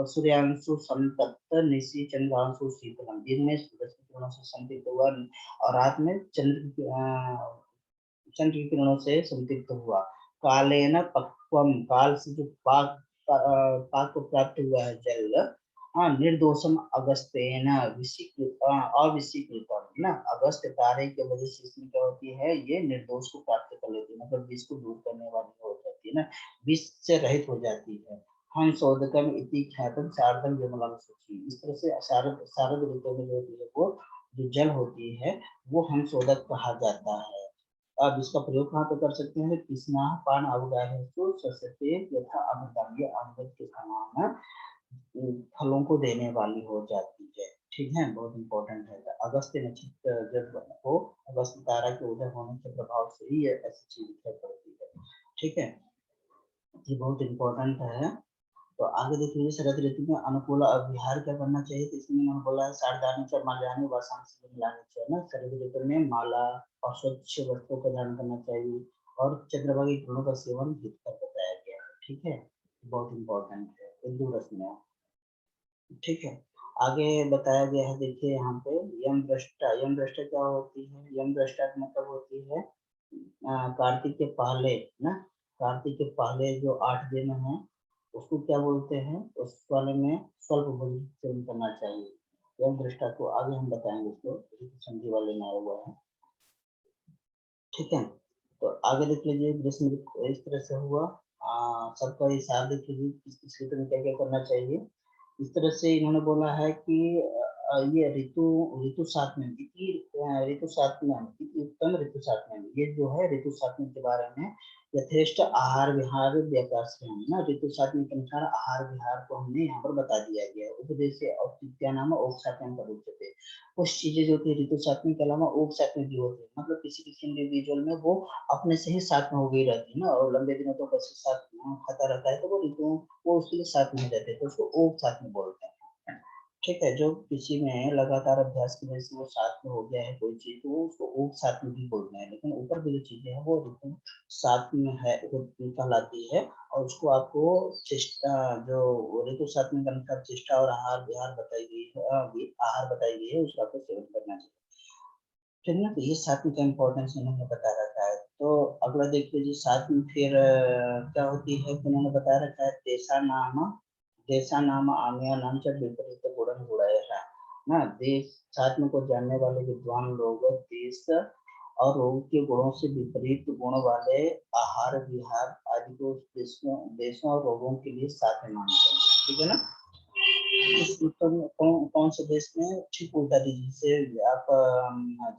Speaker 1: सूर्यांशु संतप्त निशि चंद्रांशु शीतलम, दिन में सूरज की किरणों से संतप्त हुआ और रात में चंद्र की किरणों से संतप्त हुआ। कालेन पक्वम, काल से जो पाक को प्राप्त हुआ है जल, हाँ, निर्दोषम अगस्तेन अविशीकृतम ना, अगस्त तारे की वजह से इसमें क्या होती है, ये निर्दोष को प्राप्त कर लेती है, मतलब विष को दूर करने वाली हो जाती है ना, विष से रहित हो जाती है। हम शोधकम इति ख्यातम शारदम विमलम शुचि, इस तरह से शारद शारद ऋतु में जो होती है वो जो जल होती है वो हम शोधक कहा जाता है। अब इसका प्रयोग कहाँ पे कर सकते हैं, कृष्णा पान अवगाहे तो सस्ते यथा अमृतम, ये अमृत के समान फलों को देने वाली हो जाती है, ठीक है, बहुत इंपॉर्टेंट है। तो अगस्त नक्षत्र जब हो, अगस्त तारा के उदय होने के प्रभाव से ही ये ऐसी चीज दिखाई पड़ती है, ठीक है, ये बहुत इंपॉर्टेंट है। तो आगे देखिए, शरद ऋतु में अनुकूल विहार क्या करना चाहिए, तो इसमें उन्होंने बोला है सावधानी से माल्यानि वसांश मिलानी चाहिए ना, शरद ऋतु में माला और स्वच्छ वस्त्रों का धारण करना चाहिए, और चंद्रमा की किरणों का सेवन हित कर बताया गया है, ठीक है, बहुत इंपॉर्टेंट है, एक दो रस्में। ठीक है। आगे बताया गया है, देखिए यहाँ पे यम दृष्टा। यम दृष्टा क्या होती है? यम दृष्टा का मतलब होती है कार्तिक के पहले ना, कार्तिक के पहले जो 8 दिन है उसको क्या बोलते हैं? उस वाले में स्वल्प भोजन सेवन करना चाहिए। यम दृष्टा को आगे हम बताएंगे, इसको संधि वाले में आया हुआ है। ठीक है, तो आगे देख लीजिए ग्रीष्म ऋतु इस तरह से हुआ। सबका हिसाब देख लीजिए किस किस ऋतु में क्या क्या करना चाहिए। इस तरह से इन्होंने बोला है कि ये ऋतु ऋतु सातवें ऋतु सातवें उत्तम ऋतु सातवें, ये जो है ऋतु सातवें के बारे में यथेष्ट आहार विहार व्यापार से हम ना ऋतु सातवें के अनुसार आहार विहार को हमने यहाँ पर बता दिया गया है। उपदेश औचित्य नाम औक्षात्यम का उच्यते। कुछ चीजें जो होती है ऋतु सातवें के अलावा ओप साथ में भी होती है, मतलब किसी किसी इंडिविजुअल में वो अपने से ही साथ में हो गई रहती है ना, और लंबे दिनों तक ऐसे साथ खाता रहता है तो वो ऋतु वो उसके लिए साथ में हो जाते हैं, तो उसको ओप साथ में बोलते हैं। ठीक है, जो किसी में लगातार अभ्यास की वजह से वो साथ में हो गया है कोई चीज, तो वो उसको ओप साथ में भी बोलते हैं। लेकिन ऊपर की जो चीजें हैं वो ऋतु साथ में है, वो कहलाती है। और उसको आपको चेष्टा, जो ऋतु साथ में अनुसार चेष्टा और आहार विहार बताई गई है, आहार बताई गई है, उसका आपको सेवन करना चाहिए। ठीक है ना, तो ये सात्विक का इम्पोर्टेंस इन्होंने बता रखा है। तो अगला देख लीजिए साथ में फिर क्या होती है कि उन्होंने बता रखा है देशा नाम आम्या नाम से विपरीत गुणन गुणाया ना। देश साथ में को जानने वाले विद्वान लोग देश और रोग के गुणों से विपरीत गुण वाले आहार विहार आदि को देशों देशों और रोगों के लिए साथ में मानते हैं। ठीक है ना। इस उत्तर में कौन से देश में ठीक उल्टा दीजिए, जैसे आप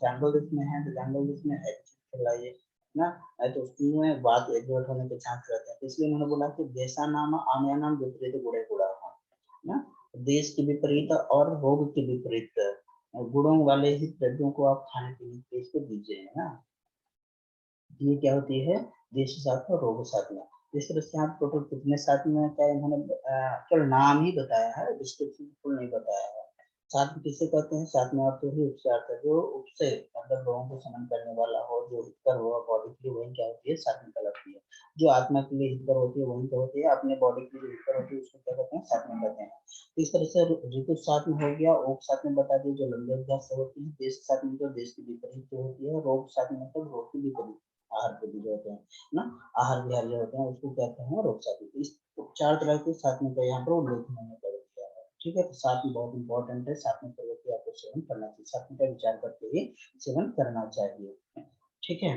Speaker 1: जंगल देश में है तो जंगल देश में खिलाइए ना, तो उसमें बात एकजुट होने के चांस रहते हैं। तो इसलिए उन्होंने बोला कि देशा नाम आम्या नाम विपरीत गुणे गुणा ना, देश के विपरीत और रोग के विपरीत गुणों वाले ही द्रव्यों को आप खाने के लिए इसको दीजिए ना। ये क्या होती है? देश साथ में रोग साथ में। इस तरह से आप टोटल कितने साथ में क्या इन्होंने केवल नाम ही बताया है, डिस्क्रिप्शन फुल नहीं बताया है। साथ में किसे कहते हैं? साथ में अर्थ ही उपचार है, जो उपसे मतलब लोगों को समन करने वाला हो, जो हितकर हो बॉडी के लिए, वही क्या होती है? साथ में कहलाती है। जो आत्मा के लिए हितकर होती है वही क्या होती है? अपने बॉडी के लिए हितकर होती है, उसको क्या कहते हैं? साथ में कहते हैं। तो इस तरह से ऋतु साथ में हो गया, ओक साथ में बता दिए जो लंबे अभ्यास से होती है, देश साथ में जो देश की विपरीत होती है, रोग साथ में मतलब रोग की विपरीत आहार के भी जो होते हैं ना, आहार विहार जो होते हैं उसको कहते हैं रोग साथी। तो इस चार तरह के साथ में का यहाँ पर उल्लेख मैंने कर दिया है। ठीक है, तो साथ में बहुत इंपॉर्टेंट है, साथ में प्रवृत्ति आपको सेवन करना चाहिए, साथ में का विचार करके ही सेवन करना चाहिए। ठीक है।